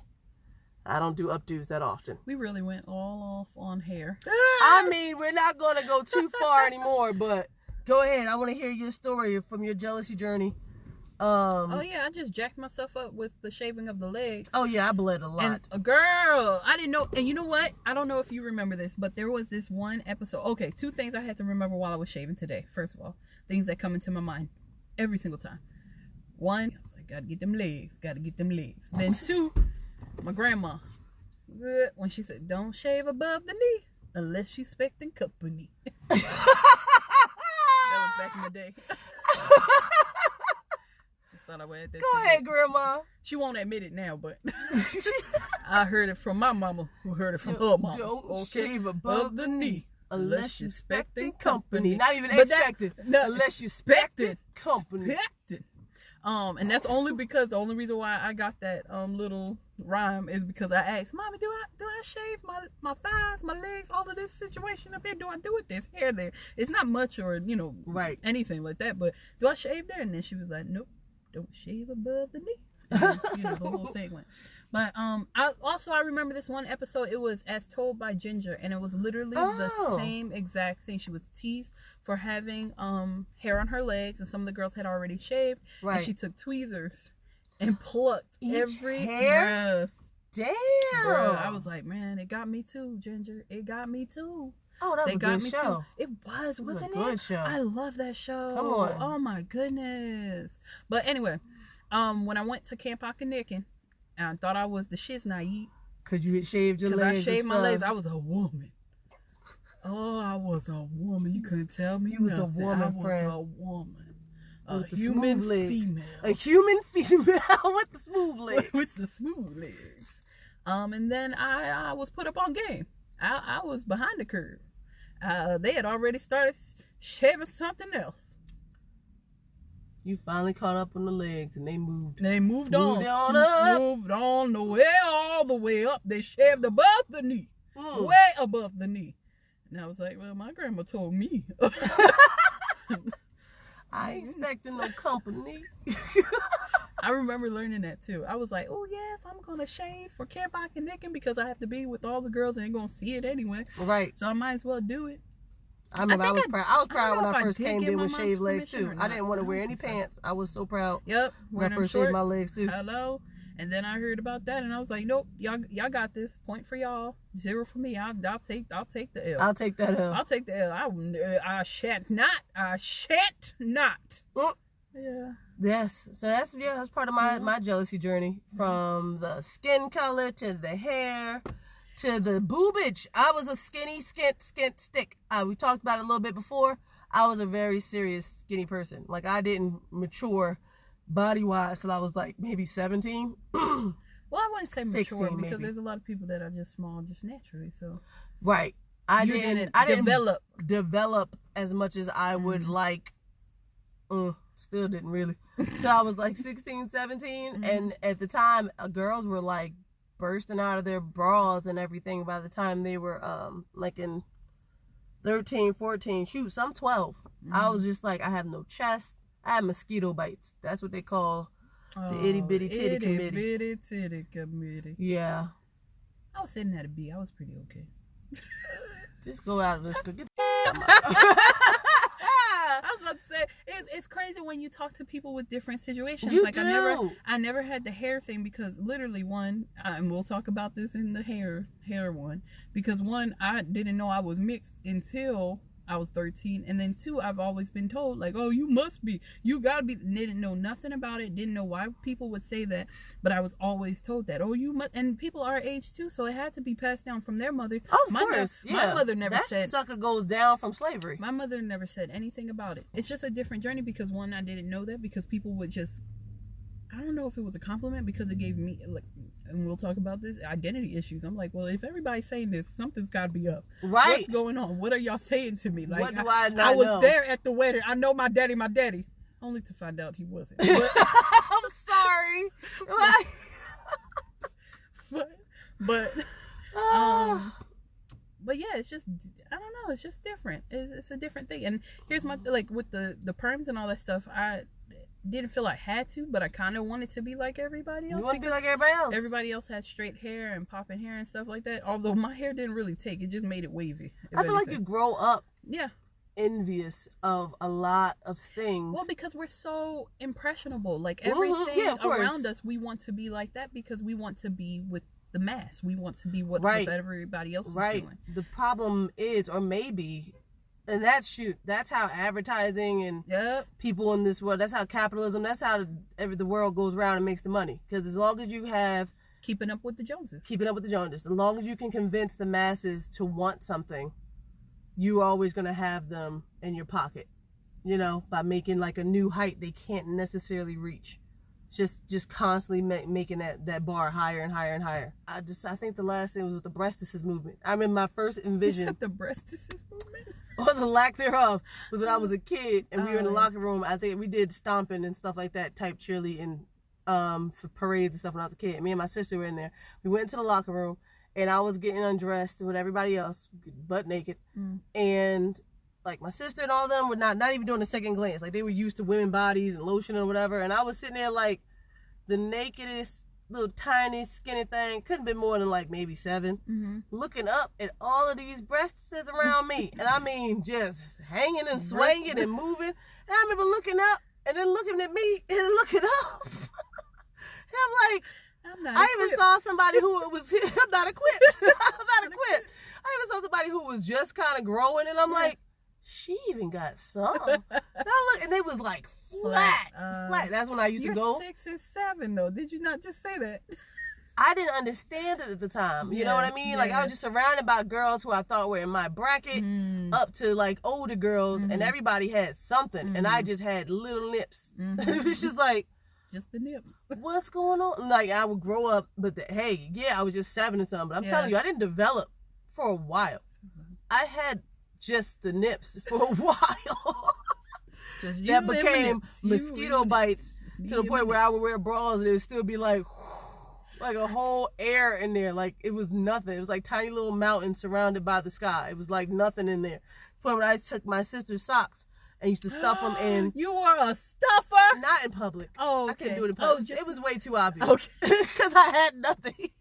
I don't do updos that often. We really went all off on hair. I mean, we're not going to go too far anymore, but go ahead. I want to hear your story from your jealousy journey. Oh yeah, I just jacked myself up with the shaving of the legs. Oh yeah, I bled a lot. And a girl, I didn't know. And you know what? I don't know if you remember this, but there was this one episode. Okay, two things I had to remember while I was shaving today. First of all, things that come into my mind every single time. One, I was like, gotta get them legs. Then two, my grandma, when she said, don't shave above the knee unless she's expecting company. That was back in the day. Go ahead, Grandma. She won't admit it now, but I heard it from my mama, who heard it from her mama. Don't shave above the knee unless you're expecting company. Not even expected. Unless you expected company. And that's only because the only reason why I got that little rhyme is because I asked, Mommy, do I shave my thighs, my legs, all of this situation up here? Do I do it? There's hair there. It's not much or Right. anything like that, but do I shave there? And then she was like, nope, don't shave above the knee. And, the whole thing went. But I remember this one episode. It was As Told by Ginger, and it was literally the same exact thing. She was teased for having hair on her legs, and some of the girls had already shaved. Right. And she took tweezers and plucked every hair. Damn. Bruh, I was like, man, it got me too, Ginger. It got me too. Oh, that was a good show. It wasn't it? Good show. I love that show. Come on. Oh my goodness. But anyway, when I went to Camp Akanikin, I thought I was the shiznai. Cause you had shaved your legs. Because I shaved my legs. I was a woman. Oh, I was a woman. You couldn't tell me. You was a woman, I was friend. a woman. With A human female. A human female with the smooth legs. With the smooth legs. And then I was put up on game. I was behind the curve. They had already started shaving something else. You finally caught up on the legs, and they moved. They moved on. Moved on all the way up. They shaved above the knee. Way above the knee. And I was like, well, my grandma told me. I ain't expecting no company. I remember learning that too. I was like, oh yes, I'm gonna shave for Camp Akanikin because I have to be with all the girls and they're gonna see it anyway. Right. So I might as well do it. I remember I was proud when I first did came get there my with mom's shaved legs permission too. or I not. didn't want to I wear don't any think so. pants. I was so proud. Yep. When I first shaved my legs too. Hello. And then I heard about that and I was like, nope, y'all got this. Point for y'all. 0 for me. I'll take the L. I'll take that L. I'll take the L. I shan't not. I shan't not. Yeah. Yes. So that's part of my jealousy journey. From the skin color to the hair to the boobage. I was a skinny stick. We talked about it a little bit before. I was a very serious skinny person. Like I didn't mature body wise till I was like maybe 17. Well, I wouldn't say mature because maybe. there's a lot of people that are just small just naturally. So right. I didn't develop as much as I would like. Still didn't really. So I was like 16, 17. And at the time, girls were like bursting out of their bras and everything by the time they were like in 13, 14. Shoot, I'm 12. I was just like, I have no chest. I have mosquito bites. That's what they call the itty bitty titty committee. Itty bitty titty committee. Yeah. I was sitting at a B. I was pretty okay. Just go out of this. Get the I was about to say, it's crazy when you talk to people with different situations. You like do. I never had the hair thing because literally one, and we'll talk about this in the hair one, because one, I didn't know I was mixed until I was 13, and then 2, I've always been told like, oh, you gotta be. And they didn't know nothing about it, didn't know why people would say that, but I was always told that, oh, you must. And people our age too, so it had to be passed down from their mother. Oh, of course, yeah. My mother never that said. Sucker goes down from slavery. My mother never said anything about it. It's just a different journey because one, I didn't know that because people would just. I don't know if it was a compliment because it gave me, like, and we'll talk about this, identity issues. I'm like, well, if everybody's saying this, something's got to be up. Right. What's going on? What are y'all saying to me? Like, what do I not I was know? there at the wedding. I know my daddy. Only to find out he wasn't. I'm sorry. but yeah, it's just, I don't know. It's just different. It's a different thing. And here's my, like, with the perms and all that stuff, I didn't feel I had to, but I kind of wanted to be like everybody else. You want to be like everybody else. Everybody else had straight hair and popping hair and stuff like that. Although my hair didn't really take. It just made it wavy. I feel like you grow up yeah, envious of a lot of things. well, because we're so impressionable. Like everything around us, we want to be like that because we want to be with the mass. We want to be what everybody else is doing. The problem is, or maybe, and that's how advertising and people in this world, that's how capitalism, that's how the world goes around and makes the money. Because as long as you have keeping up with the Joneses, as long as you can convince the masses to want something, you're always going to have them in your pocket, you know, by making like a new height they can't necessarily reach. Just constantly making that bar higher and higher and higher. I think the last thing was with the breastises movement. I remember my first envision. The breastises movement? or the lack thereof, was when I was a kid and we were in the yeah. locker room. I think we did stomping and stuff like that, type cheerleading, for parades and stuff when I was a kid. Me and my sister were in there. We went into the locker room and I was getting undressed with everybody else, butt naked. And like my sister and all of them were not even doing a second glance. Like they were used to women bodies and lotion or whatever. And I was sitting there like the nakedest little tiny skinny thing, couldn't be more than like maybe 7, looking up at all of these breasts around me, and I mean just hanging and swinging and moving. And I remember looking up and then looking at me and looking up, and I'm like, I even saw somebody who was I'm not equipped. I'm not equipped. I even saw somebody who was just kind of growing, and I'm like, she even got some. And I look, and they was like flat. That's when I used to go. You're 6 and 7 though. Did you not just say that? I didn't understand it at the time. You know what I mean? Like I was just surrounded by girls who I thought were in my bracket, up to like older girls, and everybody had something, and I just had little nips. It was just like, just the nips. What's going on? Like I would grow up, but I was just 7 or something. But I'm telling you, I didn't develop for a while. I had just the nips for a while. That became mosquito bites to the point where I would wear bras and it would still be like a whole air in there. Like it was nothing. It was like tiny little mountains surrounded by the sky. It was like nothing in there. But when I took my sister's socks and used to stuff them in. You were a stuffer? Not in public. Oh, okay. I couldn't do it in public. It was way too obvious. Okay. Because I had nothing.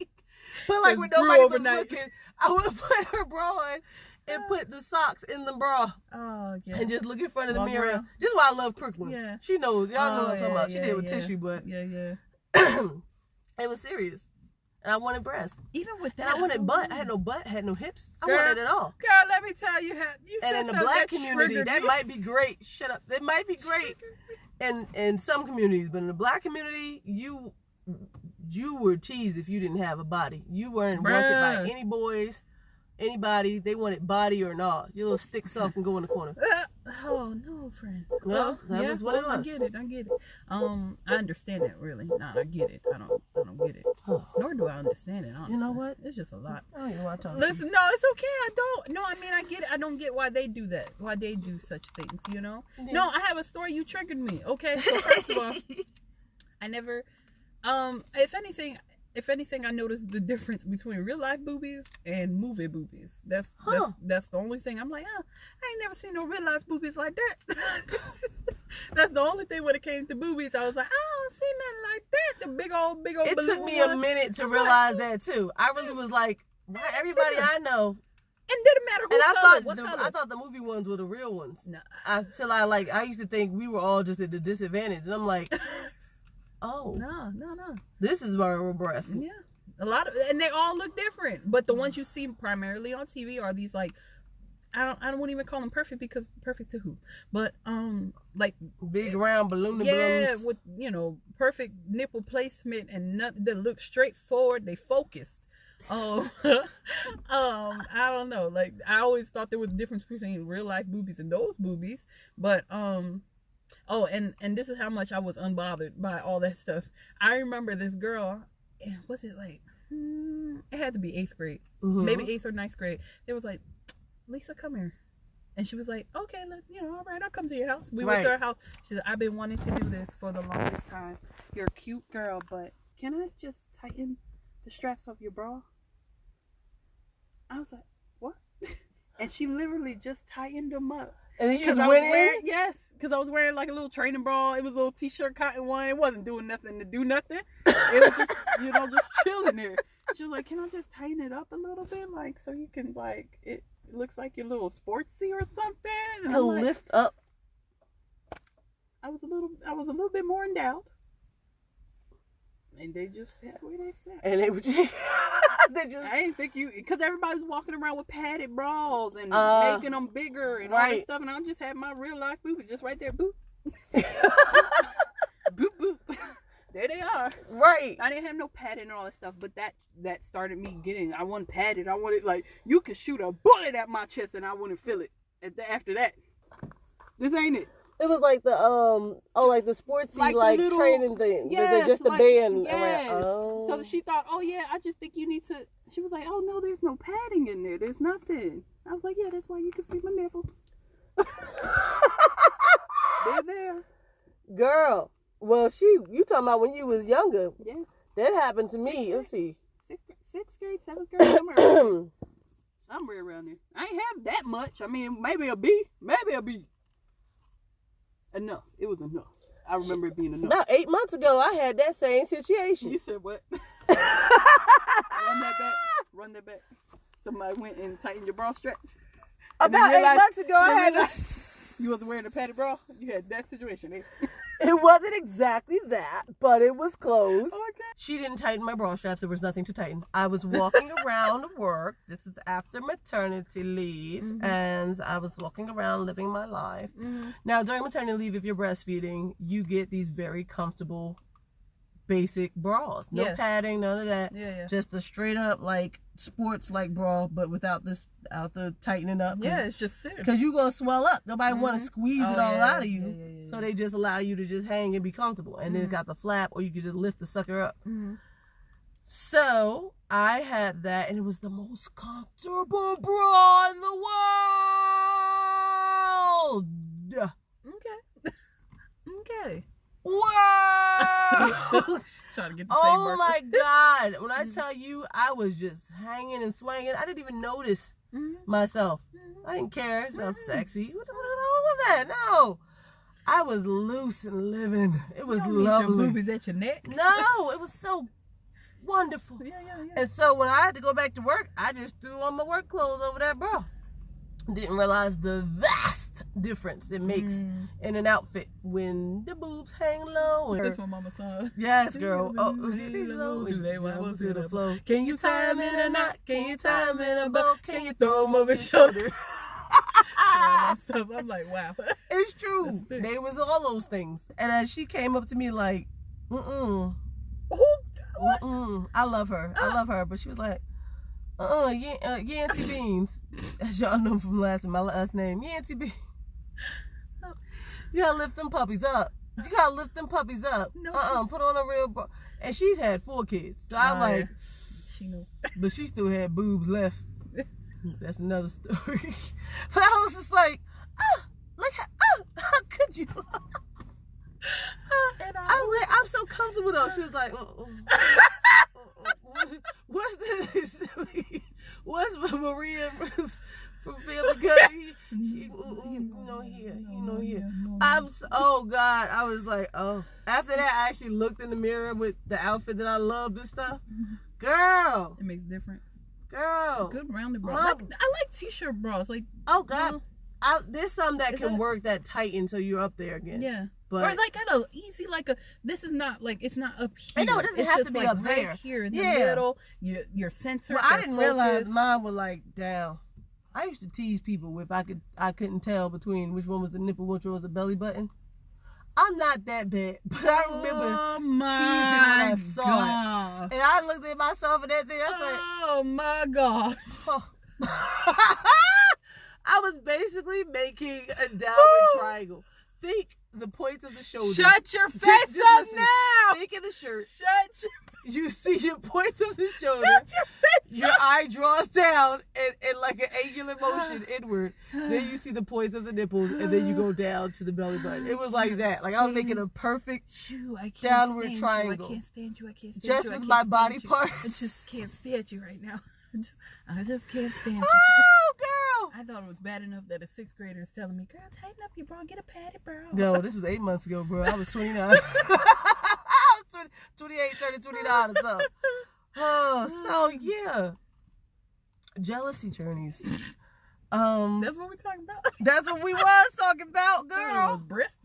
But like when nobody was looking, I would have put her bra on and put the socks in the bra. Oh, yeah. And just look in front of the mirror. Around. Just why I love Crooklyn. Yeah. She knows. Y'all know what I'm talking about. She did with tissue, but. Yeah. It was serious. And I wanted breasts. Even with that. And I wanted butt. I had no butt. I had no hips. I wanted it all. Girl, let me tell you how. And in the black community, that might be great. Shut up. That might be great in some communities. But in the black community, you were teased if you didn't have a body. You weren't wanted by any boys. Anybody, they wanted body or not. Your little stick self can go in the corner. Oh no, friend. Well, that was what it was. I get it. I understand it really. No, I get it. I don't get it. Nor do I understand it, honestly. You know what? It's just a lot. I don't even want to talk. Listen, no, it's okay. I don't. No, I mean I get it. I don't get why they do that. Why they do such things, you know? Yeah. No, I have a story. You triggered me. Okay, so first of all, I never if anything, I noticed the difference between real life boobies and movie boobies. That's the only thing. I'm like, I ain't never seen no real life boobies like that. That's the only thing when it came to boobies. I was like, I don't see nothing like that. The big old. It took me a minute to realize that too. I really was like, why everybody I know. And it didn't matter who and I thought the movie ones were the real ones. No. Until I used to think we were all just at a disadvantage, and I'm like. Oh no! This is where we're breast. Yeah, and they all look different. But the ones you see primarily on TV are these like, I don't even call them perfect because perfect to who? But like big round balloon. Yeah, balloons. with perfect nipple placement and nothing that looks straightforward. They focused. I don't know. Like I always thought there was a difference between real life boobies and those boobies, but Oh, and this is how much I was unbothered by all that stuff. I remember this girl, was it like, it had to be 8th grade, maybe 8th or 9th grade. It was like, Lisa, come here. And she was like, okay, all right, I'll come to your house. We went to her house. She said, I've been wanting to do this for the longest time. You're a cute girl, but can I just tighten the straps of your bra? I was like, what? And she literally just tightened them up. And you just went in? Yes, because I was wearing like a little training bra. It was a little t-shirt cotton one. It wasn't doing nothing to do nothing. It was just, just chilling there. She was like, can I just tighten it up a little bit? Like, so you can it looks like you're a little sportsy or something. And to lift up. I was a little bit more endowed. And they just sat where they sat. And they were just... I didn't think because everybody's walking around with padded bras and making them bigger and all that stuff. And I just had my real life boobies just right there. Boop. Boop, boop. There they are. Right. I didn't have no padding and all that stuff. But that started me I wanted padded. I wanted, like, you could shoot a bullet at my chest and I wouldn't feel it. After that. This ain't it. It was like the like the sportsy like little, training thing. Yes, just the band. Yes. Around. So she thought, oh yeah, I just think you need to. She was like, oh no, there's no padding in there. There's nothing. I was like, yeah, that's why you can see my nipples. They're there. Girl. Well, you talking about when you was younger. Yeah. That happened to me. Let's see. Sixth grade, seventh grade, somewhere around there. I ain't have that much. I mean, maybe a B. Enough. It was enough. I remember it being enough. About 8 months ago, I had that same situation. You said what? Run that back. Somebody went and tightened your bra straps. About 8 months ago, I had that. You wasn't wearing a padded bra? You had that situation. It wasn't exactly that, but it was close. Oh, okay. She didn't tighten my bra straps. There was nothing to tighten. I was walking around work. This is after maternity leave. Mm-hmm. And I was walking around living my life. Mm-hmm. Now, during maternity leave, if you're breastfeeding, you get these very comfortable basic bras. No padding, none of that. Yeah. Just a straight up like sports like bra, but without the tightening up. Yeah, it's just serious. Because you're going to swell up. Nobody want to squeeze it all out of you. Yeah. So they just allow you to just hang and be comfortable. And then it's got the flap, or you can just lift the sucker up. Mm-hmm. So I had that, and it was the most comfortable bra in the world. Okay. Wow! Trying to get the same oh my God. When I tell you, I was just hanging and swinging. I didn't even notice myself. I didn't care. It smelled sexy. What was that? No. I was loose and living. It was lovely. Your boobies at your neck? No, it was so wonderful. Yeah. And so when I had to go back to work, I just threw on my work clothes over that bra. Didn't realize the vast difference it makes in an outfit when the boobs hang low. That's what Mama saw. Yes, girl. Oh, do they wobble to the floor? Can you tie him in a knot? Can you tie him in a bow? Can you throw him over his shoulder? I'm like, wow. It's true. They was all those things. And as she came up to me like, I love her. But she was like, Yancy Beans. As y'all know from my last name, Yancy Beans. You gotta lift them puppies up. No. Put on a real bra. And she's had 4 kids. So I'm like, she knew. But she still had boobs left. That's another story. But I was just like, how could you? And I was like, I'm so comfortable though. She was like, what's this? What's Maria from Family Guy? Oh God, I was like, oh. After that, I actually looked in the mirror with the outfit that I loved and stuff. Girl, it makes a difference. Girl, good rounded bra. I like t-shirt bras. Like, oh God, there's some that can work that tighten so you're up there again. Yeah. But, or like at a easy, this is not like, it's not up here. I know, it doesn't have to be up right there. Here in the middle, your center. Well, I didn't realize mine was like down. I used to tease people if I couldn't tell between which one was the nipple, which one was the belly button. I'm not that bad, but I remember teasing when I saw it. And I looked at myself and that thing, I was like, oh my God. I was basically making a downward triangle. Think the points of the shoulders. Shut your face up now. Think of the shirt. You see your points of the shoulder. Shut your face Your eye draws down and like an angular motion inward. Then you see the points of the nipples, and then you go down to the belly button. It was like that. Like I was making a perfect downward triangle. I can't stand you. Just with my body parts. I just can't stand you right now. I just can't stand you. Oh, girl. I thought it was bad enough that a 6th grader is telling me, girl, tighten up your bra, get a padded bra. No, this was 8 months ago, bro. I was 29. I was 28, 30, 29 or so. Oh, so yeah. Jealousy journeys. That's what we're talking about. That's what we was talking about, girl. Was breasts.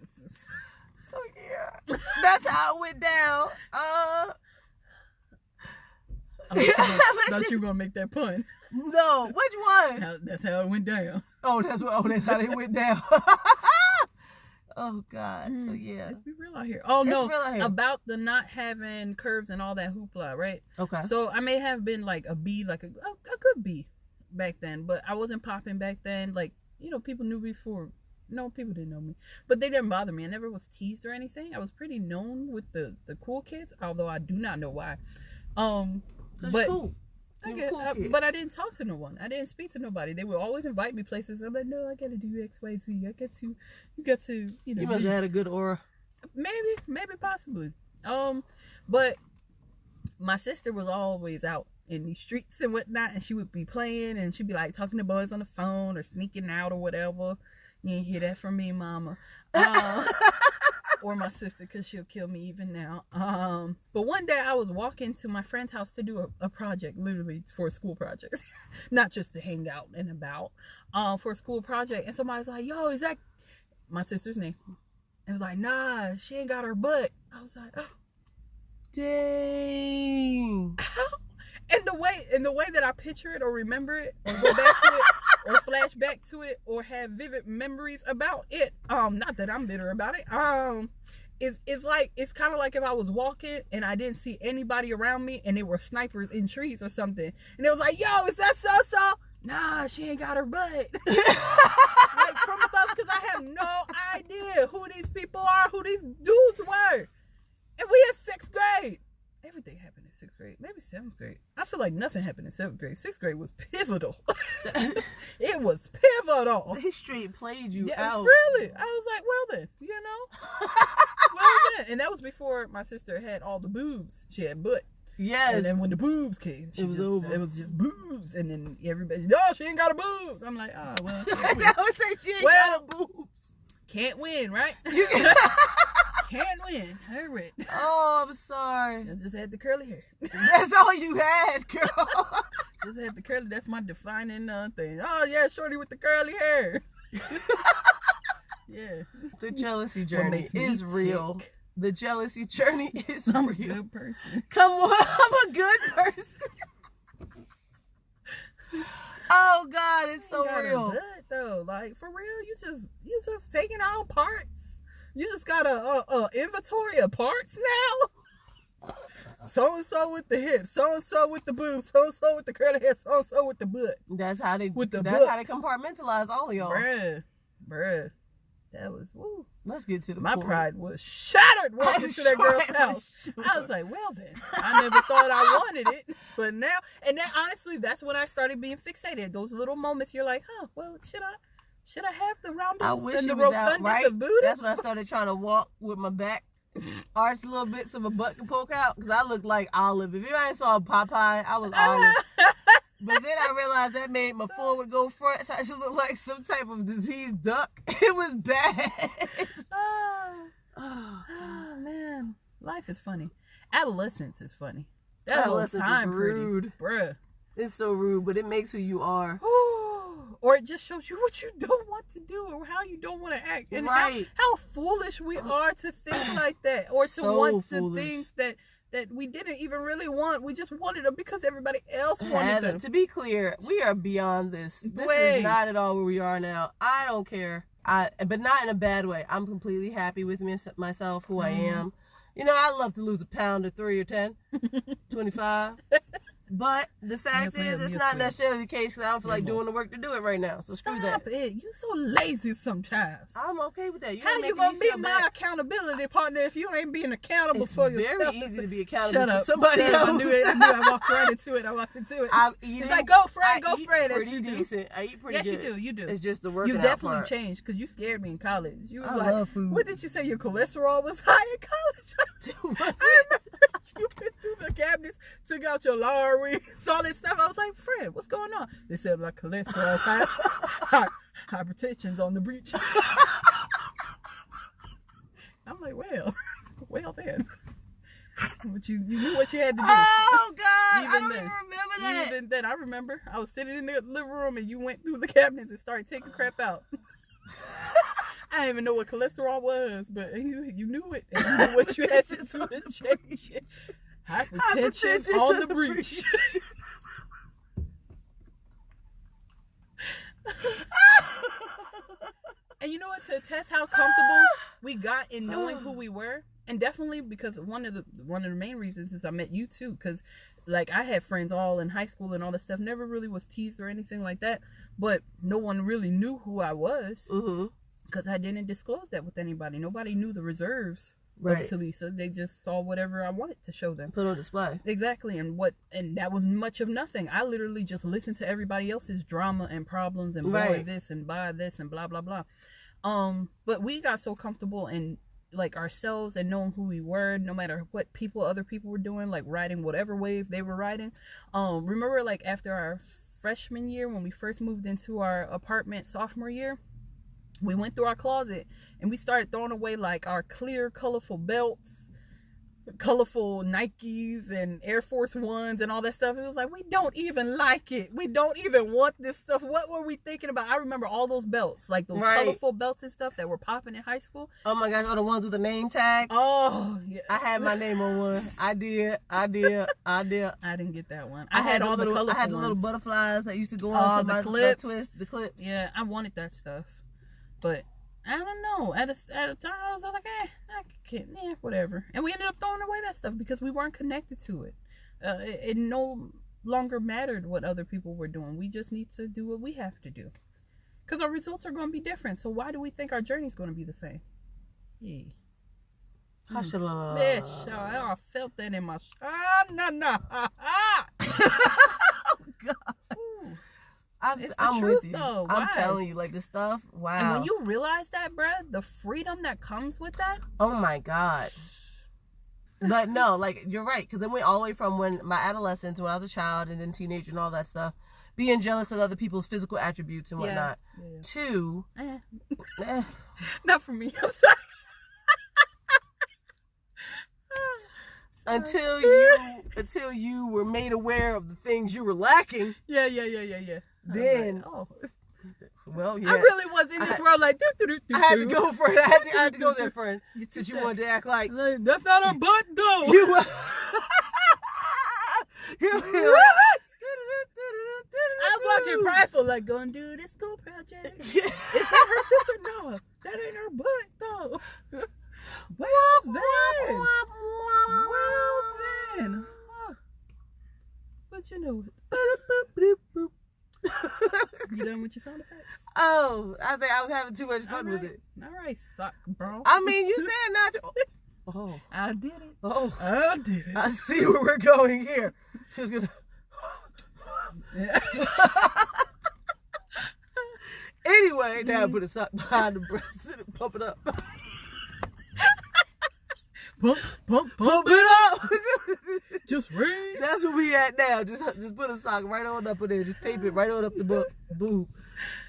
So yeah. That's how it went down. I thought you were gonna make that pun. No, which one? That's how it went down. That's how it went down. Oh God. So yeah. Let's be real out here. Oh no, about the not having curves and all that hoopla, right? Okay. So I may have been like a B, like a good B back then, but I wasn't popping back then. Like, people knew before. No, people didn't know me, but they didn't bother me. I never was teased or anything. I was pretty known with the cool kids, although I do not know why. But cool. But I didn't talk to no one. I didn't speak to nobody. They would always invite me places. I'm like, no, I gotta do X, Y, Z. You got to, you know. You must have had a good aura. Maybe, possibly. But my sister was always out in these streets and whatnot, and she would be playing, and she'd be like talking to boys on the phone or sneaking out or whatever. You ain't hear that from me, mama. Or my sister, because she'll kill me even now. But one day I was walking to my friend's house to do a project, literally for a school project. Not just to hang out and about. For a school project. And somebody was like, yo, is that my sister's name? It was like, nah, she ain't got her butt. I was like, oh. Dang. And the way that I picture it or remember it or go back to it or flash back to it or have vivid memories about it, not that I'm bitter about it, it's kind of like if I was walking and I didn't see anybody around me and there were snipers in trees or something, and it was like, yo, is that so? Nah, she ain't got her butt. Like from above, because I have no idea who these people are, who these dudes were. And we in 6th grade. Everything happened in 6th grade. Maybe 7th grade. I feel like nothing happened in 7th grade. 6th grade was pivotal. It was pivotal. They straight played you out. Really. I was like, well then, you know. Well then. And that was before my sister had all the boobs. She had butt. Yes. And then when the boobs came, over. It was just boobs. And then everybody, no, she ain't got a boobs. I'm like, oh, well. She ain't got a boobs. Can't win, right? Can't win. Heard it. Oh, I'm sorry. I just had the curly hair. That's all you had, girl. Just had the curly. That's my defining thing. Oh yeah, shorty with the curly hair. Yeah. The jealousy journey is real. The jealousy journey is real. I'm a good person. Come on, I'm a good person. Oh God, it's so real. Good, though, like for real, you just taking out parts. You just got a inventory of parts now. So and so with the hips, so and so with the boobs, so and so with the curly hair, so and so with the butt. That's how they compartmentalize all of y'all. Bruh. That was woo. Let's get to the My point. pride was shattered walking to that girl's house. I was like, well then, I never thought I wanted it, but now, and then honestly, that's when I started being fixated. Those little moments, you're like, huh? Well, should I have the roundest and the rotundest of booties? That's when I started trying to walk with my back arched, little bits of a butt can poke out, because I looked like Olive. If you ain't saw Popeye, I was Olive. But then I realized that made my forward go front, so I just looked like some type of diseased duck. It was bad. Oh man, life is funny. Adolescence is funny. That Adolescence whole time is rude, bruh. It's so rude, but it makes who you are. Or it just shows you what you don't want to do or how you don't want to act, and how foolish we are to think like that, or to want to things that we didn't even really want. We just wanted them because everybody else wanted them. To be clear, we are beyond this. This is not at all where we are now. I don't care. But not in a bad way. I'm completely happy with myself, who I am. You know, I love to lose a pound or 3 or 10, 25. But the fact is, it's not necessarily the case, because I don't feel like doing the work to do it right now. So screw that. Stop it. You so lazy sometimes. I'm okay with that. How you gonna be my accountability partner if you ain't being accountable for yourself? It's very easy to be accountable for somebody else. I knew it. I walked right into it. It's like, go Fred. Pretty decent. I eat pretty good. Yes, you do. It's just the working out You definitely part. changed, because you scared me in college. You was I like, love food. What did you say? Your cholesterol was high in college? I remember you went through the cabinets, took out your lottery, saw this stuff. I was like, Fred, what's going on? They said my cholesterol's high. Hypertension's on the breach. I'm like, well then. But you knew what you had to do. Oh God, I don't even remember that. Even then, I remember I was sitting in the living room and you went through the cabinets and started taking crap out. I didn't even know what cholesterol was, but you knew it, and you knew what you had to do to change it. Hypertension's on the breach. And you know what? To test how comfortable we got in knowing who we were, and definitely because one of the main reasons is I met you too, because like I had friends all in high school and all this stuff, never really was teased or anything like that, but no one really knew who I was, because I didn't disclose that with anybody. Nobody knew the reserves Right. of TaLissa. They just saw whatever I wanted to show them. Put on display. Exactly. And that was much of nothing. I literally just listened to everybody else's drama and problems and buy this and buy this and blah blah blah. But we got so comfortable in like ourselves and knowing who we were, no matter what other people were doing, like riding whatever wave they were riding. Remember like after our freshman year, when we first moved into our apartment sophomore year, we went through our closet and we started throwing away like our clear colorful belts, colorful Nikes and Air Force Ones and all that stuff. It was like, we don't even like it. We don't even want this stuff. What were we thinking about? I remember all those belts, like those colorful belts and stuff that were popping in high school. Oh my gosh, all the ones with the name tag. Oh, yes. I had my name on one. I did. I didn't get that one. I had all the colorful I had the little butterflies that used to go on the clips. The clips. Yeah, I wanted that stuff. But I don't know. At a time, I was like, I can't, whatever. And we ended up throwing away that stuff because we weren't connected to it. It no longer mattered what other people were doing. We just need to do what we have to do. Because our results are going to be different. So why do we think our journey is going to be the same? Yeah. I felt that in my... no. Oh, God. I'm truth, with you. though. I'm Why? telling you, like this stuff. Wow. And when you realize that, bruh, the freedom that comes with that. Oh my God. But no, like you're right, because it went all the way from when my adolescence, when I was a child, and then teenager and all that stuff, being jealous of other people's physical attributes and whatnot, to not for me. I'm sorry. until you were made aware of the things you were lacking. Yeah. Then, like, well, yeah. I really was in this world like, I had to go for it. I had to go there, friend. Since you wanted to act like that's not our butt, though. You were. Really? I was walking prideful, like, gonna do this school project. Is that her sister? No, that ain't her butt, though. Well then. But you know it. You done with your sound effects? Oh, I think I was having too much fun with it. All right, suck, bro. I mean, you said not to. Oh, I did it. Oh, I did it. I see where we're going here. She's gonna. Anyway, now put a sock behind the breast and pump it up. Pump it up. Just raise. That's where we at now. Just put a sock right on up in there. Just tape it right on up the boob.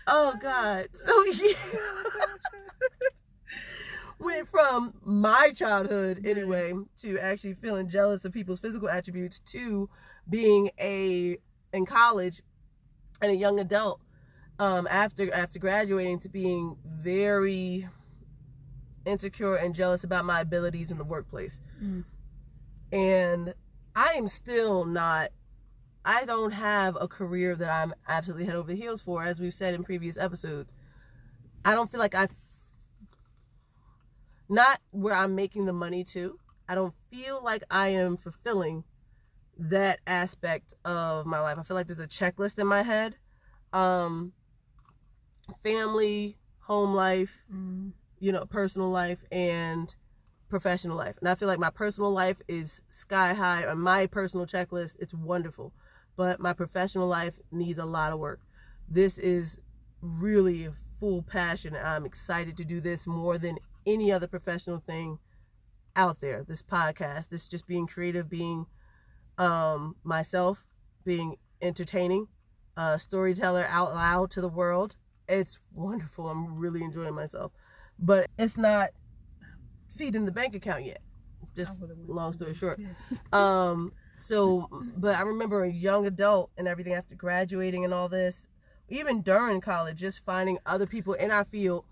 Oh God. So yeah. Went from my childhood anyway to actually feeling jealous of people's physical attributes to being in college and a young adult after graduating to being very insecure and jealous about my abilities in the workplace. And I am still not, I don't have a career that I'm absolutely head over heels for, as we've said in previous episodes. I don't feel like not where I'm making the money to. I don't feel like I am fulfilling that aspect of my life. I feel like there's a checklist in my head. Family, home life, personal life, and professional life. And I feel like my personal life is sky high. On my personal checklist, it's wonderful. But my professional life needs a lot of work. This is really a full passion, and I'm excited to do this more than any other professional thing out there. This podcast, this just being creative, being myself, being entertaining, storyteller out loud to the world. It's wonderful. I'm really enjoying myself. But it's not feeding the bank account yet. Just long story short. But I remember a young adult and everything after graduating and all this, even during college, just finding other people in our field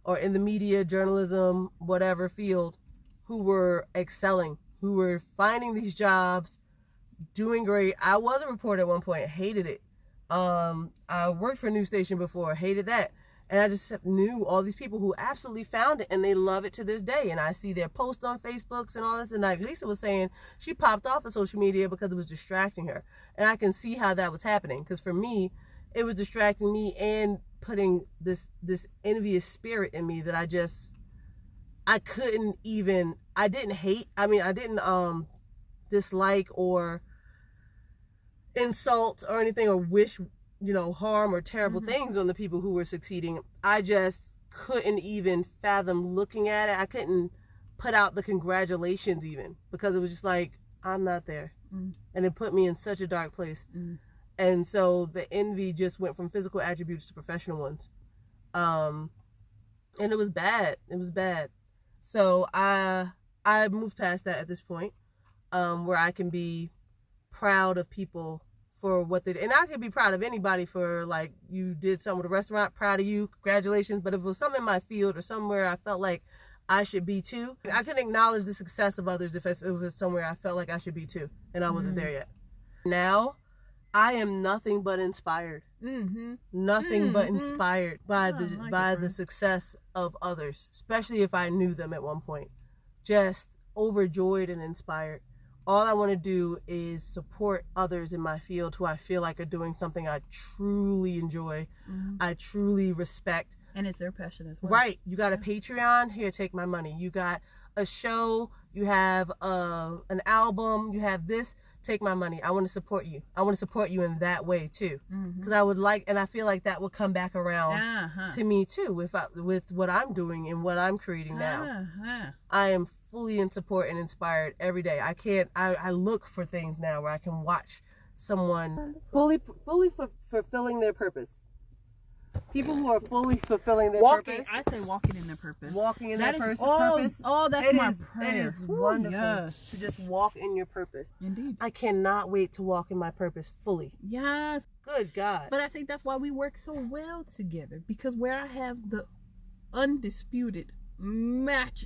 or in the media, journalism, whatever field, who were excelling, who were finding these jobs, doing great. I was a reporter at one point, hated it. I worked for a news station before, hated that. And I just knew all these people who absolutely found it, and they love it to this day. And I see their posts on Facebooks and all this. And like Lisa was saying, she popped off of social media because it was distracting her. And I can see how that was happening. Because for me, it was distracting me and putting this envious spirit in me that I couldn't even I didn't hate. I mean, I didn't dislike or insult or anything or wish, harm or terrible things on the people who were succeeding. I just couldn't even fathom looking at it. I couldn't put out the congratulations even, because it was just like, I'm not there. And it put me in such a dark place. And so the envy just went from physical attributes to professional ones. And it was bad. It was bad. So I moved past that at this point, where I can be proud of people for what they did. And I can be proud of anybody for, like, you did something with a restaurant, proud of you, congratulations. But if it was something in my field or somewhere I felt like I should be too, I can acknowledge the success of others if it was somewhere I felt like I should be too, and I wasn't there yet. Now, I am nothing but inspired. Nothing but inspired by the success of others, especially if I knew them at one point. Just overjoyed and inspired. All I want to do is support others in my field who I feel like are doing something I truly enjoy, I truly respect. And it's their passion as well. Right. You got a Patreon, here, take my money. You got a show, you have an album, you have this, take my money. I want to support you. I want to support you in that way too. Because I would like, and I feel like that will come back around to me too with what I'm doing and what I'm creating now. I am fully in support and inspired every day. I look for things now where I can watch someone fully fulfilling their purpose. People who are fully fulfilling their purpose. I say walking in their purpose. Walking in their purpose. Oh, that's my prayer. It is wonderful to just walk in your purpose. Indeed. I cannot wait to walk in my purpose fully. Yes. Good God. But I think that's why we work so well together. Because where I have the undisputed, matchless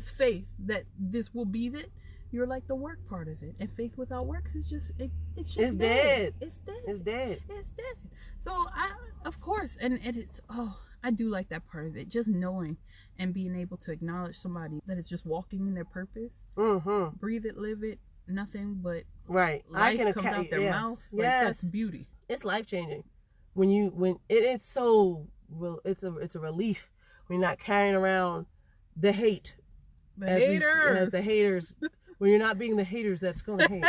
faith that this will be it, you're like the work part of it. And faith without works is just, it's dead. It's dead. It's dead. It's dead. So of course, and it's, I do like that part of it. Just knowing and being able to acknowledge somebody that is just walking in their purpose. Breathe it, live it, nothing but life comes out their mouth. Like, that's beauty. It's life changing. It's a relief when you're not carrying around the hate. The haters. When you're not being the haters that's going to hate.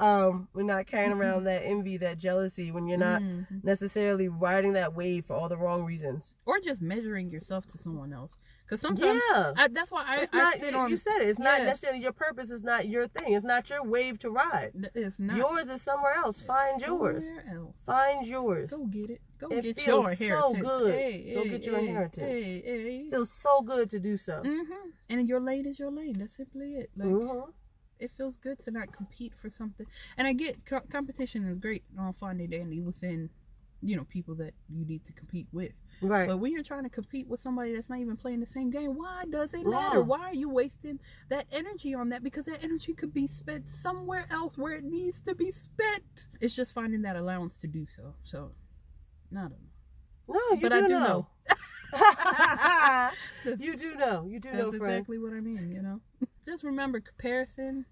We're not carrying around that envy, that jealousy, when you're not necessarily riding that wave for all the wrong reasons. Or just measuring yourself to someone else. Because sometimes, that's why I sit on... You said it. It's not necessarily your purpose. It's not your thing. It's not your wave to ride. It's not. Yours is somewhere else. Find yours. Find yours. Go get it. Go it get your inheritance. So good. Go get your inheritance. It feels so good to do so. And your lane is your lane. That's simply it. Like, it feels good to not compete for something. And I get competition is great, all fine and dandy within, people that you need to compete with. Right. But when you're trying to compete with somebody that's not even playing the same game, why does it matter? Why are you wasting that energy on that? Because that energy could be spent somewhere else where it needs to be spent. It's just finding that allowance to do so. So, I don't know. No, but I do know. You do know. You do know, friend. That's exactly what I mean, Just remember, comparison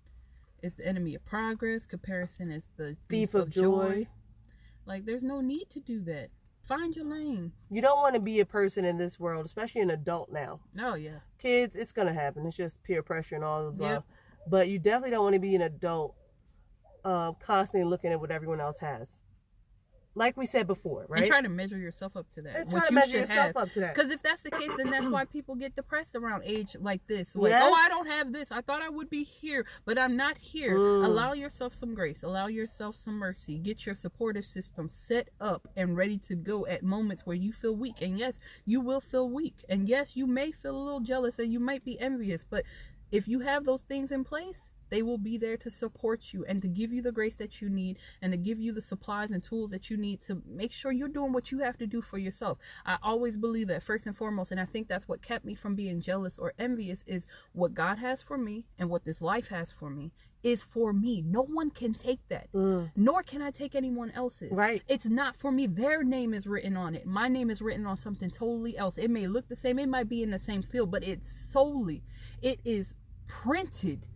is the enemy of progress. Comparison is the thief of joy. Like, there's no need to do that. Find your lane. You don't want to be a person in this world, especially an adult now. Oh, yeah. Kids, it's going to happen. It's just peer pressure and all of that. But you definitely don't want to be an adult constantly looking at what everyone else has. Like we said before, right? And try to measure yourself up to that. And try to measure yourself up to that. Because if that's the case, then that's why people get depressed around age like this. Like, I don't have this. I thought I would be here, but I'm not here. Allow yourself some grace. Allow yourself some mercy. Get your supportive system set up and ready to go at moments where you feel weak. And yes, you will feel weak. And yes, you may feel a little jealous and you might be envious. But if you have those things in place, they will be there to support you and to give you the grace that you need and to give you the supplies and tools that you need to make sure you're doing what you have to do for yourself. I always believe that first and foremost, and I think that's what kept me from being jealous or envious, is what God has for me and what this life has for me is for me. No one can take that, nor can I take anyone else's. Right. It's not for me. Their name is written on it. My name is written on something totally else. It may look the same. It might be in the same field, but it is printed.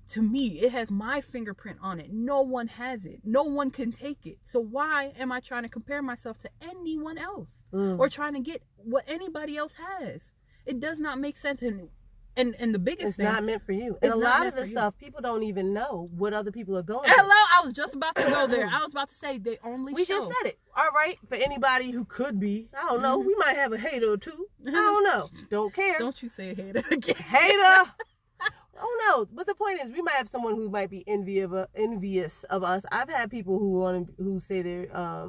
To me, it has my fingerprint on it. No one has it. No one can take it. So why am I trying to compare myself to anyone else or trying to get what anybody else has? It does not make sense. And And the biggest It's thing, not meant for you. And it's a not lot meant of the for you. stuff, people don't even know what other people are going hello, through. I was just about to go there. I was about to say they only We show. just said it. All right, for anybody who could be, I don't know, we might have a hater or two. I don't know. Don't care. Don't you say hater again. Hater. Oh no, but the point is, we might have someone who might be envious of us. I've had people who say they're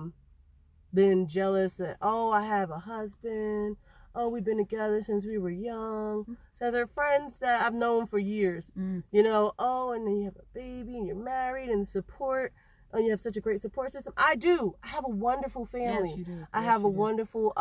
been jealous that, oh, I have a husband. Oh, we've been together since we were young. So they're friends that I've known for years. You know, oh, and then you have a baby and you're married and support. And you have such a great support system. I do. I have a wonderful family. Yes, you do. I Yes, have a you do. wonderful,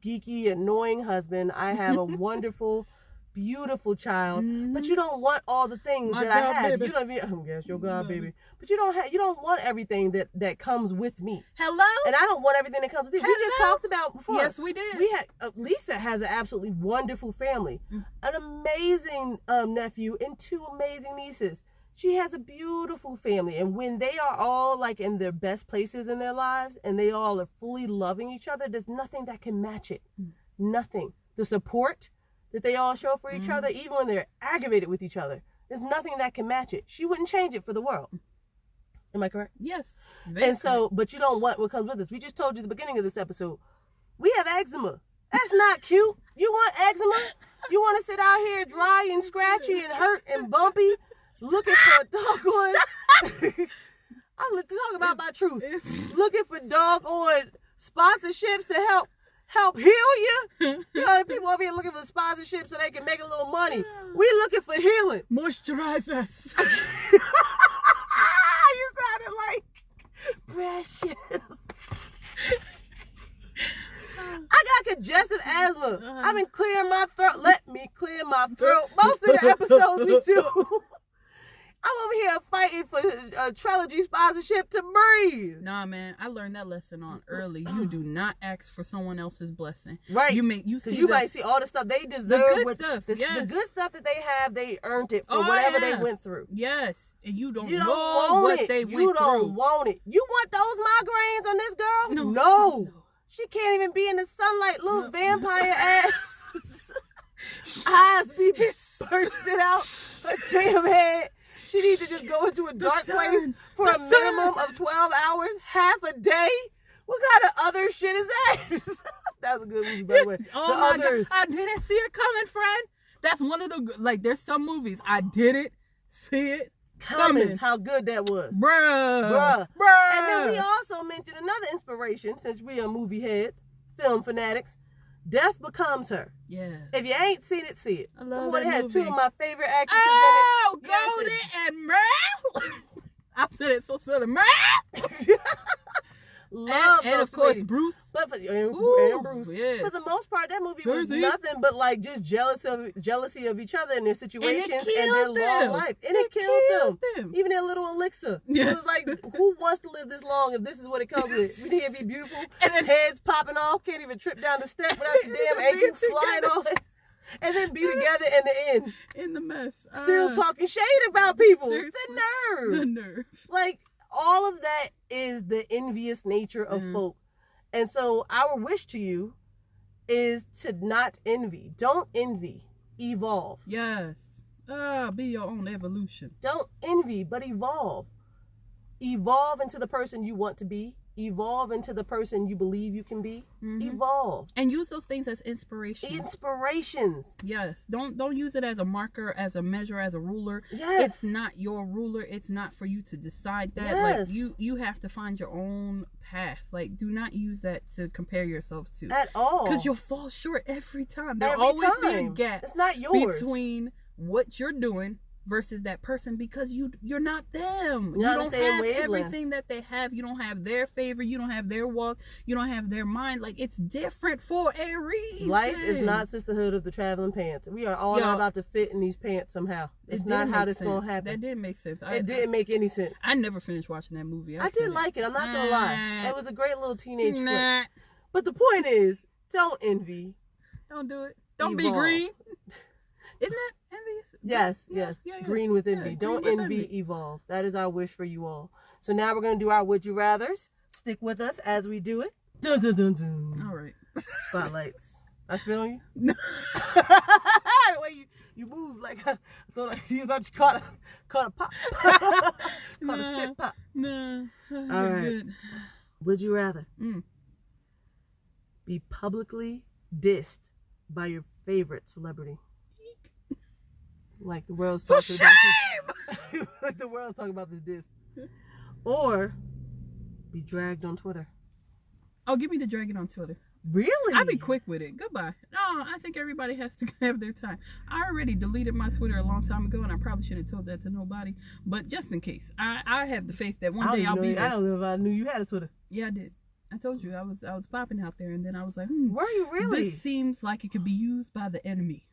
geeky, annoying husband. I have a wonderful, beautiful child. But you don't want all the things My that I God, have. baby. You don't even. Yes, your God, baby. But you don't want everything that comes with me. Hello? And I don't want everything that comes with you. We just Hello? talked about before. Yes, we did. We had Lisa has an absolutely wonderful family, an amazing nephew, and 2 amazing nieces. She has a beautiful family, and when they are all like in their best places in their lives, and they all are fully loving each other, there's nothing that can match it. Nothing. The support that they all show for each other, even when they're aggravated with each other, there's nothing that can match it. She wouldn't change it for the world. Am I correct? Yes. And so, but you don't want what comes with us. We just told you at the beginning of this episode, we have eczema. That's not cute. You want eczema? You want to sit out here dry and scratchy and hurt and bumpy, looking for a doggone. I'm talking about my truth. Looking for doggone sponsorships to help heal you. You know, the people over here looking for sponsorships so they can make a little money. We looking for healing. Moisturize us. You sounded like precious. I got congestive asthma. I've been clearing my throat. Let me clear my throat. Most of the episodes we do. I'm over here fighting for a trilogy sponsorship to breathe. Nah, man, I learned that lesson on early. You do not ask for someone else's blessing. Right. You might see all the stuff they deserve. good stuff, yes. The good stuff that they have, they earned it for Oh, whatever yeah. they went through. Yes, and you don't know want what it. they went You don't through. want it. You want those migraines on this girl? No. She can't even be in the sunlight. Little vampire ass eyes be bursting out her damn head. She needs to just go into a dark place for a minimum of 12 hours, half a day. What kind of other shit is that? That was a good movie, by the way. Oh my God, I didn't see it coming, friend. That's one of the, like, there's some movies I didn't see it coming. How good that was. Bruh. And then we also mentioned another inspiration, since we are movie heads, film fanatics. Death Becomes Her. Yeah. If you ain't seen it, see it. I love It that has movie. 2 of my favorite actresses Oh, in it. Yes, Goldie and Merle. I said it so silly. Merle. Love and those of course ladies. Bruce. But for, and Bruce. Yes. For the most part, that movie was Jersey. nothing but like just jealousy of each other and their situations and their killed long them. life. And it killed them. them. Even their little elixir. Yes. It was like, who wants to live this long if this is what it comes with? We need to be beautiful. And then heads popping off, can't even trip down the step without your damn ankle flying off. And then be together in the end. in the mess. Still talking shade about people. seriously. The The nerve. nerve. Like, all of that is the envious nature of folk. And so our wish to you is to not envy. Don't envy. Evolve. Yes. Be your own evolution. Don't envy, but evolve. Evolve into the person you want to be. Evolve into the person you believe you can be. Evolve. And use those things as inspiration. Inspirations. Yes. Don't use it as a marker, as a measure, as a ruler. Yes. It's not your ruler. It's not for you to decide that. Yes. Like you have to find your own path. Like, do not use that to compare yourself to. At all. Because you'll fall short every time. There'll Every always be a time. gap It's not yours. between what you're doing versus that person, because you're not them. You're You not don't the same have wavelength. everything that they have. You don't have their favor. You don't have their walk. You don't have their mind. Like, it's different for a reason. Life is not sisterhood of the traveling pants. We are all not about to fit in these pants somehow. It's not how this going to happen. That didn't make sense. It didn't make any sense. I never finished watching that movie. I did like it. I'm not gonna lie. It was a great little teenage flick. But the point is, don't envy. Don't do it. Don't be Evolve. green. Isn't that envious? Yes. Yeah. Green with Yeah, envy. green Don't with envy, envy. evolve. That is our wish for you all. So now we're gonna do our would you rathers. Stick with us as we do it. Dun dun dun dun. All right. Spotlights. I spit on you? No. The way you move, like I thought you caught a pop. Caught a spit pop. No. All right. Good. Would you rather Mm. be publicly dissed by your favorite celebrity? Like the world's For talking shame! about this. Like the world's talking about this diss. Or be dragged on Twitter. Oh, give me the dragon on Twitter. Really? I'll be quick with it. Goodbye. No, I think everybody has to have their time. I already deleted my Twitter a long time ago, and I probably shouldn't have told that to nobody. But just in case, I have the faith that one day I'll be there. I don't know if I knew you had a Twitter. Yeah, I did. I told you I was popping out there, and then I was like, Were you really? This seems like it could be used by the enemy.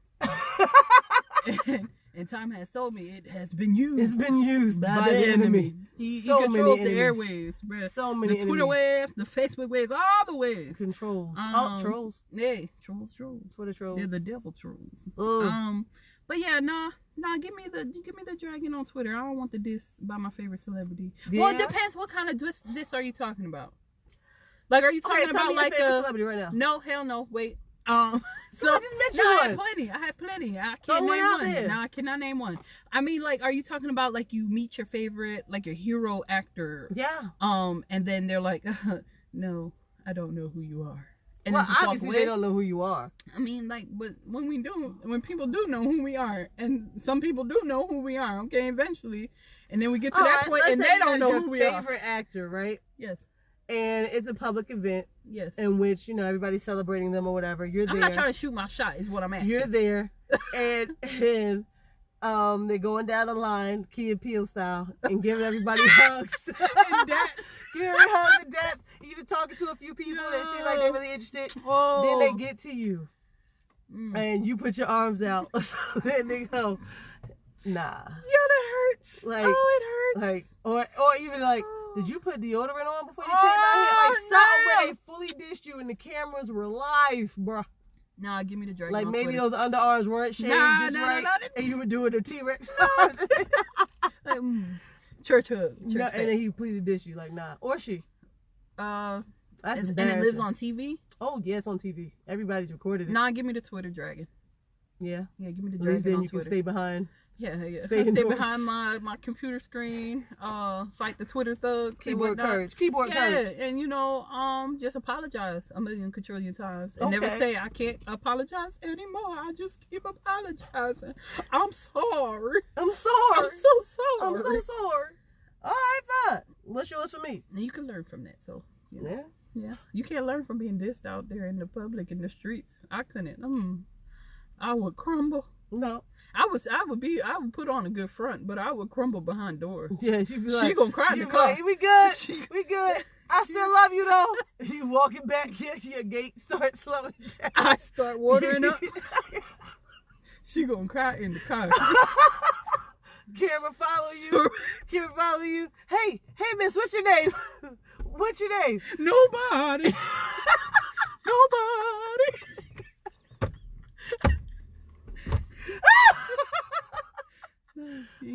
And time has told me it has been used. It's been used by the enemy. He controls the airwaves, bruh. So many the Twitter waves, the Facebook waves, all the waves. Controls. Trolls. Yeah, trolls. Twitter trolls. They're the devil trolls. Mm. But yeah, nah. Give me the dragon on Twitter. I don't want the diss by my favorite celebrity. Yeah. Well, it depends. What kind of diss are you talking about? Like, are you talking about like a celebrity right now? No, hell no. Wait. So I just mentioned one. I have plenty. I can't name one. There. No, I cannot name one. I mean, like, are you talking about like you meet your favorite, like your hero actor? Yeah. And then they're like, no, I don't know who you are. And well, then just obviously they don't know who you are. I mean, like, but when people do know who we are, and some people do know who we are, okay, eventually, and then we get to that point, and they don't know who we are. Favorite actor, right? Yes. And it's a public event. Yes. In which, everybody's celebrating them or whatever. You're there. I'm not trying to shoot my shot, is what I'm asking. You're there. and they're going down the line, Key and Peele style, and giving everybody hugs. And daps. Giving hugs and daps. Even talking to a few people that seem like they're really interested. Oh. Then they get to you. And you put your arms out. So then they go, nah. Yeah, that hurts. Like, it hurts. Like, or even like, did you put deodorant on before you came out here? Like, something where they fully dished you and the cameras were live, bruh. Nah, give me the dragon. Like, on maybe Twitter. those underarms weren't shaved right, and you were doing the T-Rex. Like, church hug. No, and then he completely dished you. Like, nah. Or she. That's embarrassing. And it lives on TV? Oh, yeah, it's on TV. Everybody's recorded it. Nah, give me the Twitter dragon. Yeah? Yeah, give me the At dragon least then on you Twitter. can stay behind. Yeah. Stay behind my computer screen, fight the Twitter thugs. Keyboard courage. Yeah, and just apologize a million quadrillion times. And never say I can't apologize anymore. I just keep apologizing. I'm sorry. I'm sorry. I'm so sorry. I'm so sorry. All right, fine. What's yours for me? And you can learn from that, so Yeah. Yeah. You can't learn from being dissed out there in the public, in the streets. I couldn't. I would crumble. No. I would put on a good front, but I would crumble behind doors. Yeah, she'd be like, she gonna cry in the car. Like, we good. We good. I still love you though. You walking back, your gate starts slowing down. I start watering up. She gonna cry in the car. Camera follow you. Camera follow you. Hey, miss, what's your name? What's your name? Nobody. Nobody.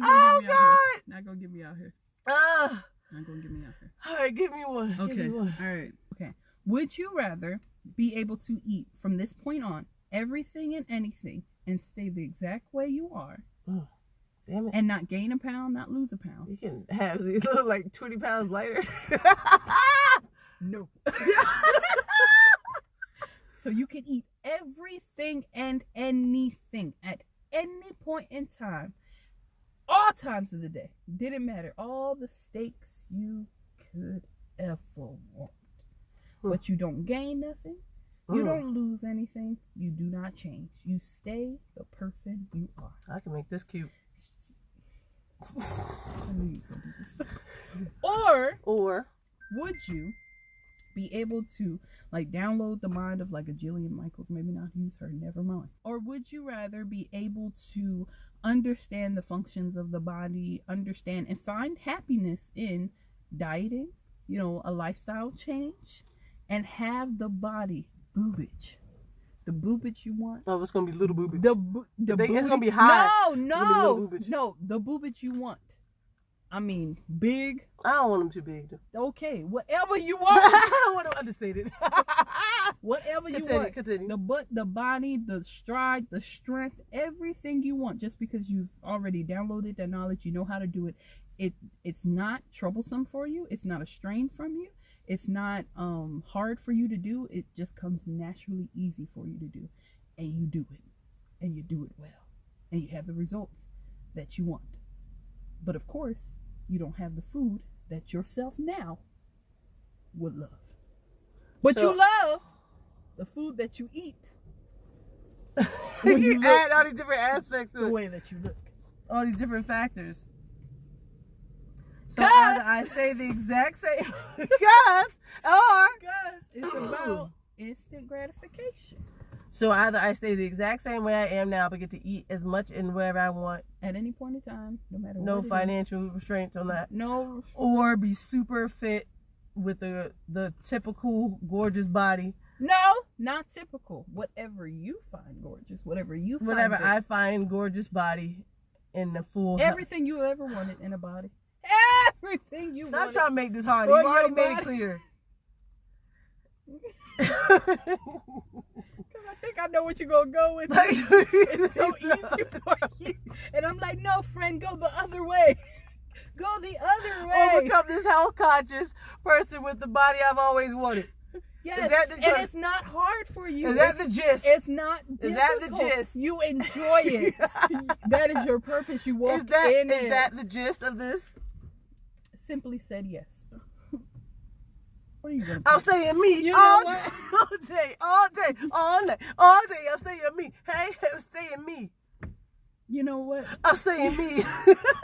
Oh God! Not gonna get me out here. Not gonna get me out here. All right, give me one. Okay. Give me one. All right. Okay. Would you rather be able to eat from this point on everything and anything and stay the exact way you are? Oh, damn it! And not gain a pound, not lose a pound. You can have these look like 20 pounds lighter. No. So you can eat everything and anything at any point in time, all times of the day. Didn't matter. All the steaks you could ever want. But you don't gain nothing. You don't lose anything. You do not change. You stay the person you are. I can make this cute. I knew you was gonna do this. Or would you be able to like download the mind of like a Jillian Michaels, maybe not use her, never mind. Or would you rather be able to understand the functions of the body, understand and find happiness in dieting, a lifestyle change, and have the body boobage? The boobage you want. Oh, it's gonna be little boobage. It's gonna be high. No, the boobage you want. I mean, big. I don't want them too big. Okay, whatever you want. I don't want to understate it. Whatever you want. Continue. The butt, the body, the stride, the strength, everything you want. Just because you've already downloaded that knowledge, you know how to do it. It's not troublesome for you. It's not a strain from you. It's not hard for you to do. It just comes naturally easy for you to do. And you do it. And you do it well. And you have the results that you want. But of course, you don't have the food that yourself now would love. But you love the food that you eat. When you add all these different aspects to the way that you look. All these different factors. So either I stay the exact same, or it's about instant gratification. So either I stay the exact same way I am now, but get to eat as much and whatever I want at any point in time, no matter what. No financial restraints on that. No. Or be super fit with the typical gorgeous body. No, not typical. Whatever you find gorgeous, whatever I find gorgeous body in the full. Everything you ever wanted in a body. Everything you Stop wanted. trying to make this hard. You already made it clear. I think I know what you're gonna go with. It's so easy for you, and I'm like, no, friend, go the other way. Go the other way. Overcome this health conscious person with the body I've always wanted. Yes, and it's not hard for you. Is that the gist? It's not difficult. Is that the gist? You enjoy it. That is your purpose. You walk in it. Is that the gist of this? Simply said yes. What are you gonna I'm saying me. You all know day. I'm saying me. Hey, I'm saying me. You know what? I'm saying me.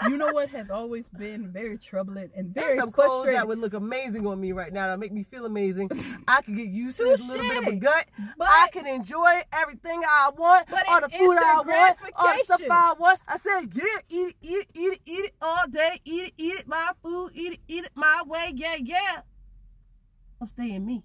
You know what has always been very troubling and very There's some frustrating. clothes that would look amazing on me right now. That make me feel amazing. I can get used to this little bit of a gut. But I can enjoy everything I want. All the food I want. All the stuff I want. I said, yeah, eat it all day. Eat it, my food. Eat it my way. Yeah. I'm staying me.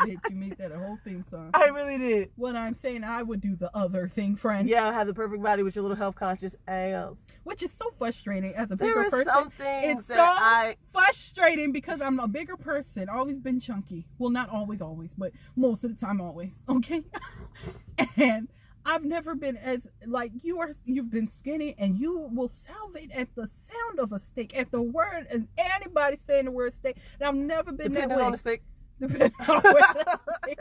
Did you make that a whole theme song? I really did. What I'm saying, I would do the other thing, friend. Yeah, I have the perfect body with your little health conscious ass. Which is so frustrating as a bigger person. It's so frustrating because I'm a bigger person. Always been chunky. Well, not always, but most of the time, always. Okay? And I've never been as, like, you've been skinny, and you will salivate at the sound of a steak, at the word, and anybody saying the word steak. And I've never been that way. Depending on the steak. Depending on where the steak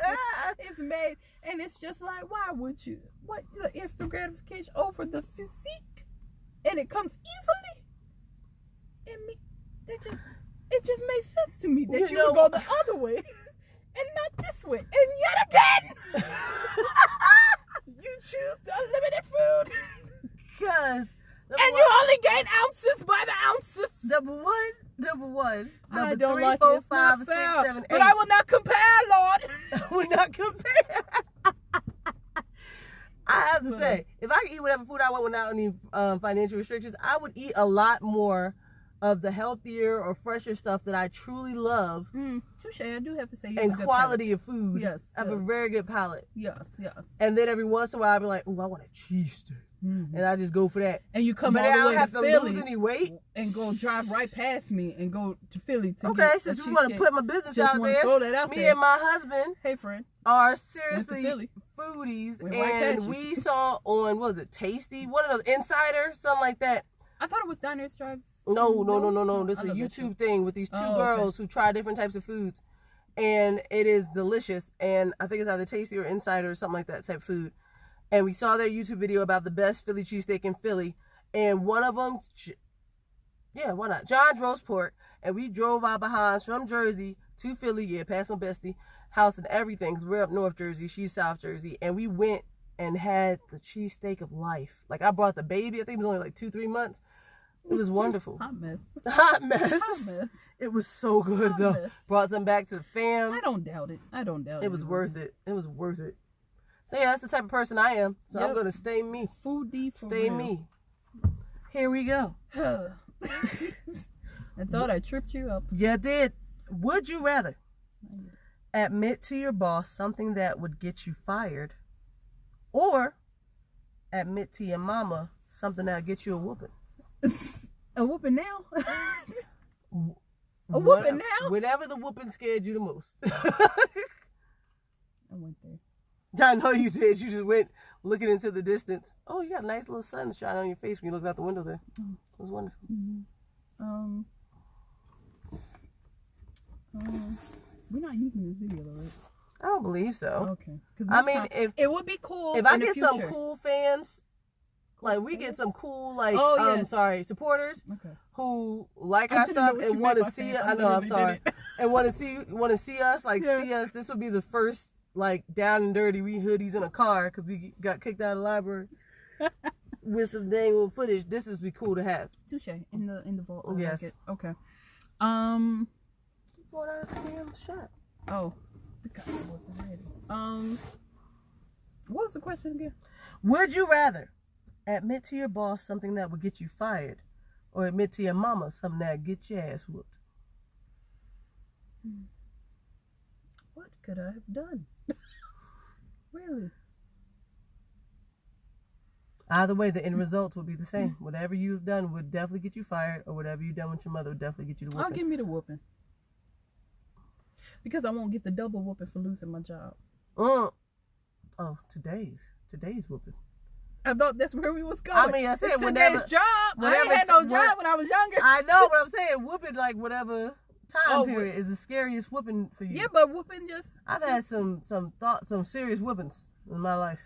is made. And it's just like, why would you? What, the instant gratification over the physique? And it comes easily. It just makes sense to me that you would go the other way and not this way. And yet again, you choose the unlimited food. And you only gain ounces by the ounces. Number one. I Number don't 3, like 4, 5, 6, 7, 8. But I will not compare, Lord. I will not compare. I have to say, if I could eat whatever food I want without any financial restrictions, I would eat a lot more of the healthier or fresher stuff that I truly love. Touche, I do have to say. You and quality of food. Yes. I have a very good palate. Yes. And then every once in a while, I'll be like, oh, I want a cheesesteak. And I just go for that. And you come all the way to Philly. But I don't have to lose any weight. And go drive right past me and go to Philly to get since you want to put my business out there, throw that out me and my husband, hey friend, are seriously foodies. And we saw on, what was it, Tasty? One of those Insider, something like that. I thought it was Diners Drive. No. This is a YouTube thing with these two girls who try different types of foods. And it is delicious. And I think it's either Tasty or Insider or something like that type food. And we saw their YouTube video about the best Philly cheesesteak in Philly. And one of them, why not? John's Roast Pork. And we drove our behinds from Jersey to Philly, past my bestie house and everything. Because we're up North Jersey, she's South Jersey. And we went and had the cheesesteak of life. Like, I brought the baby. I think it was only like 2-3 months. It was wonderful. Hot mess. It was so good, though. Brought some back to the fam. I don't doubt it. It was worth it. So yeah, that's the type of person I am. So I'm gonna stay me. Foodie for stay real. Me. Here we go. I thought I tripped you up. You did. Would you rather admit to your boss something that would get you fired, or admit to your mama something that'll get you a whooping? A whooping now? A whooping now? Whenever the whooping scared you the most. I went there. I know you did. You just went looking into the distance. Oh, you got a nice little sun shining on your face when you looked out the window there. It was wonderful. Mm-hmm. We're not using this video though, right? I don't believe so. Okay. I mean, if it would be cool if I get some cool fans, like we get some cool, like supporters who like our stuff and want to see it. I know, I'm sorry, and want to see us, like see us. This would be the first like down and dirty hoodies in a car because we got kicked out of the library with some dang old footage. This would be cool to have. Touche in the vault. I yes. like it. Okay. Going out of the damn shot. Oh, because I wasn't ready. What was the question again? Would you rather admit to your boss something that would get you fired, or admit to your mama something that would get your ass whooped? What could I have done? Really? Either way, the end results would be the same. Whatever you've done would definitely get you fired, or whatever you've done with your mother would definitely get you the whooping. I'll give me the whooping. Because I won't get the double whooping for losing my job. Oh, today's whooping. I thought that's where we was going. I mean, I said today's job. I ain't had no job when I was younger. I know, but I'm saying whooping like whatever time period is the scariest whooping for you. Yeah, but whooping I've had some serious whoopings in my life.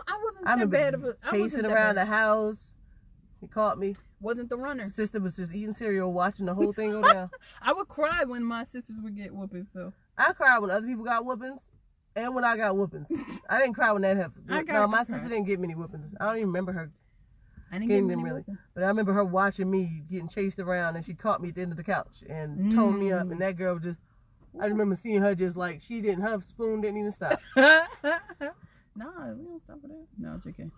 I wasn't that bad of a chasing around the house. He caught me. Wasn't the runner. Sister was just eating cereal, watching the whole thing go down. I would cry when my sisters would get whoopings, so. I cried when other people got whoopings, and when I got whoopings. I didn't cry when that happened. No, my sister didn't get many whoopings. I don't even remember her getting them really. But I remember her watching me getting chased around, and she caught me at the end of the couch and told me up, and that girl just, I remember seeing her just like, her spoon didn't even stop. Nah, we don't stop for that. No, JK.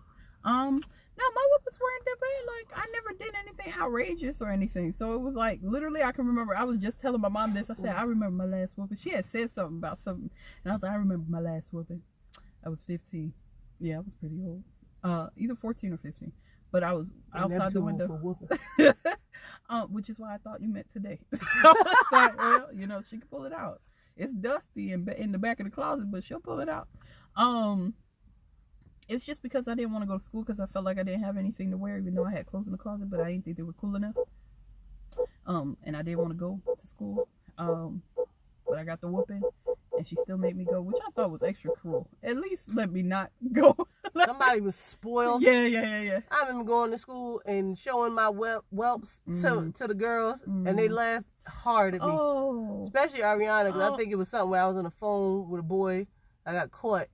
No, my whoopings weren't that bad. Like, I never did anything outrageous or anything. So it was like, literally, I can remember. I was just telling my mom this. I said, I remember my last whooping. She had said something about something. And I was like, I remember my last whooping. I was 15. Yeah, I was pretty old. Either 14 or 15. But I was outside the window. Which is why I thought you meant today. I was like, well, she can pull it out. It's dusty in the back of the closet, but she'll pull it out. It's just because I didn't want to go to school because I felt like I didn't have anything to wear, even though I had clothes in the closet, but I didn't think they were cool enough. And I didn't want to go to school. But I got the whooping, and she still made me go, which I thought was extra cruel. At least let me not go. Somebody was spoiled. Yeah. I remember going to school and showing my whelps to the girls, and they laughed hard at me. Especially Ariana, because I think it was something where I was on the phone with a boy. I got caught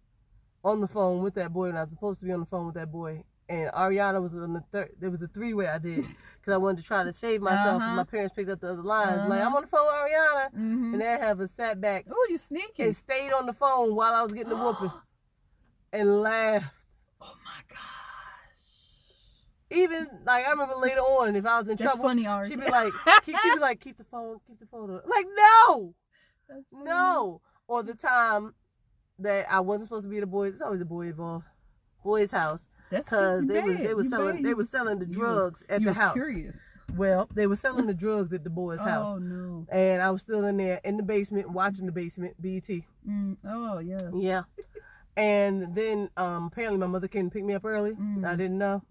on the phone with that boy when I was supposed to be on the phone with that boy. And Ariana was on the third. There was a three-way I did because I wanted to try to save myself. And my parents picked up the other line. Like, I'm on the phone with Ariana. And they have a sat back. Oh, you sneaky. And stayed on the phone while I was getting the whooping. And laughed. Oh, my gosh. Even, like, I remember later on, if I was in trouble, funny, Ari. she'd be like, keep the phone on. Like, no. No. Or the time that I wasn't supposed to be at a boy's, it's always a boy involved, boy's house, because they was selling the drugs at the house. Curious. Well, they were selling the drugs at the boy's house. Oh no! And I was still in there in the basement watching the basement BET. Oh yeah. Yeah. And then apparently my mother came to pick me up early. I didn't know.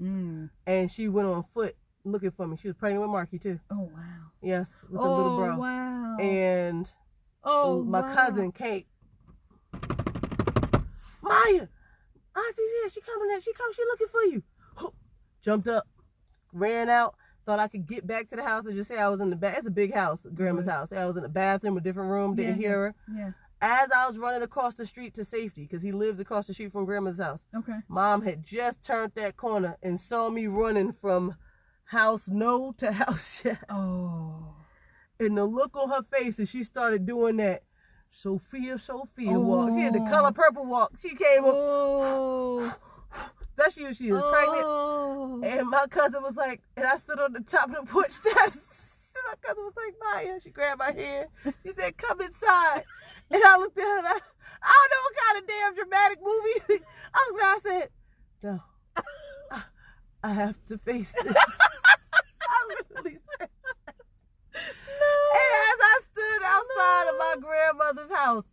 And she went on foot looking for me. She was pregnant with Marky too. Oh wow. Yes, with the little bro. Oh wow. And my cousin Kate. Maya, Auntie's here. She coming in. She looking for you. Jumped up, ran out. Thought I could get back to the house and just say I was in the back. It's a big house, Grandma's house. I was in the bathroom, a different room. Didn't hear her. Yeah. As I was running across the street to safety, because he lived across the street from Grandma's house. Okay. Mom had just turned that corner and saw me running from house no to house yes. Oh. And the look on her face as she started doing that. Sophia walk. She had the color purple walk. She came up, especially when she was pregnant. And my cousin was like, and I stood on the top of the porch steps. My cousin was like, Maya. She grabbed my hand. She said, come inside. And I looked at her and I don't know what kind of damn dramatic movie. I said, no, I have to face this. literally said that. And as I stood outside of my grandmother's house,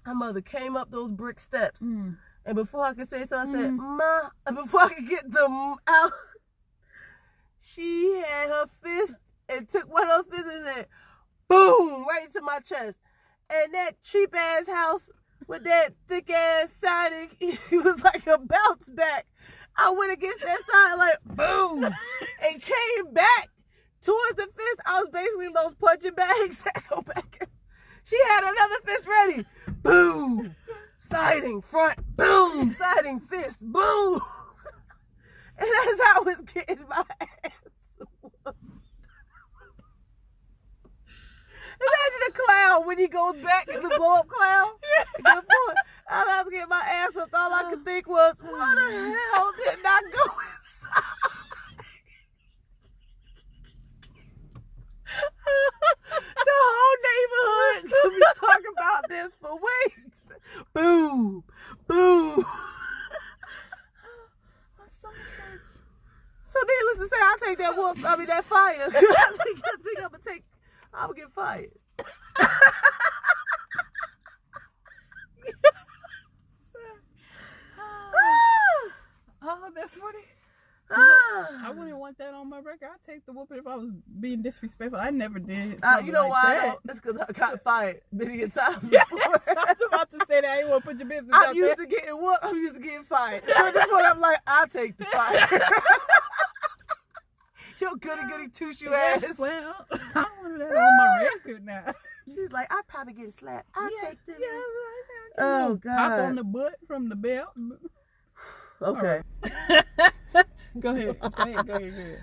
my mother came up those brick steps. And before I could say something, I said, Ma, and before I could get them out, she had her fist and took one of those fists and said, boom, right into my chest. And that cheap ass house with that thick ass siding, it was like a bounce back. I went against that side like boom, and came back towards the fist. I was basically those punching bags that go back. She had another fist ready. Boom, siding, front, boom, siding, fist, boom. And as I was getting my ass whooped. Imagine a clown when he goes back to the blow-up clown. As I was getting my ass whooped, all I could think was, why the hell did not go inside? The whole neighborhood could be talking about this for weeks. Boom, boom. So needless to say, I'll take that whoop. I mean that fire. I think I'm gonna get fired. Oh, that's funny. I wouldn't want that on my record. I'd take the whooping if I was being disrespectful. I never did. You know like why? That. It's because I got fired many a time Yeah, before. I was about to say that. I ain't want to put your business I'm out used there. to getting whooped. I'm used to getting fired. So this one, I'm like, I'll take the fire. Yo, goody two-shoe ass. Well, I want that on my record now. She's like, I probably get slapped. I'll take them. Yeah, right. Oh, God. Pop on the butt from the belt. Okay. Go ahead.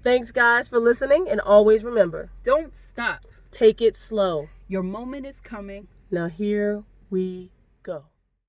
Thanks, guys, for listening. And always remember, Don't stop. take it slow. Your moment is coming. Now, here we go.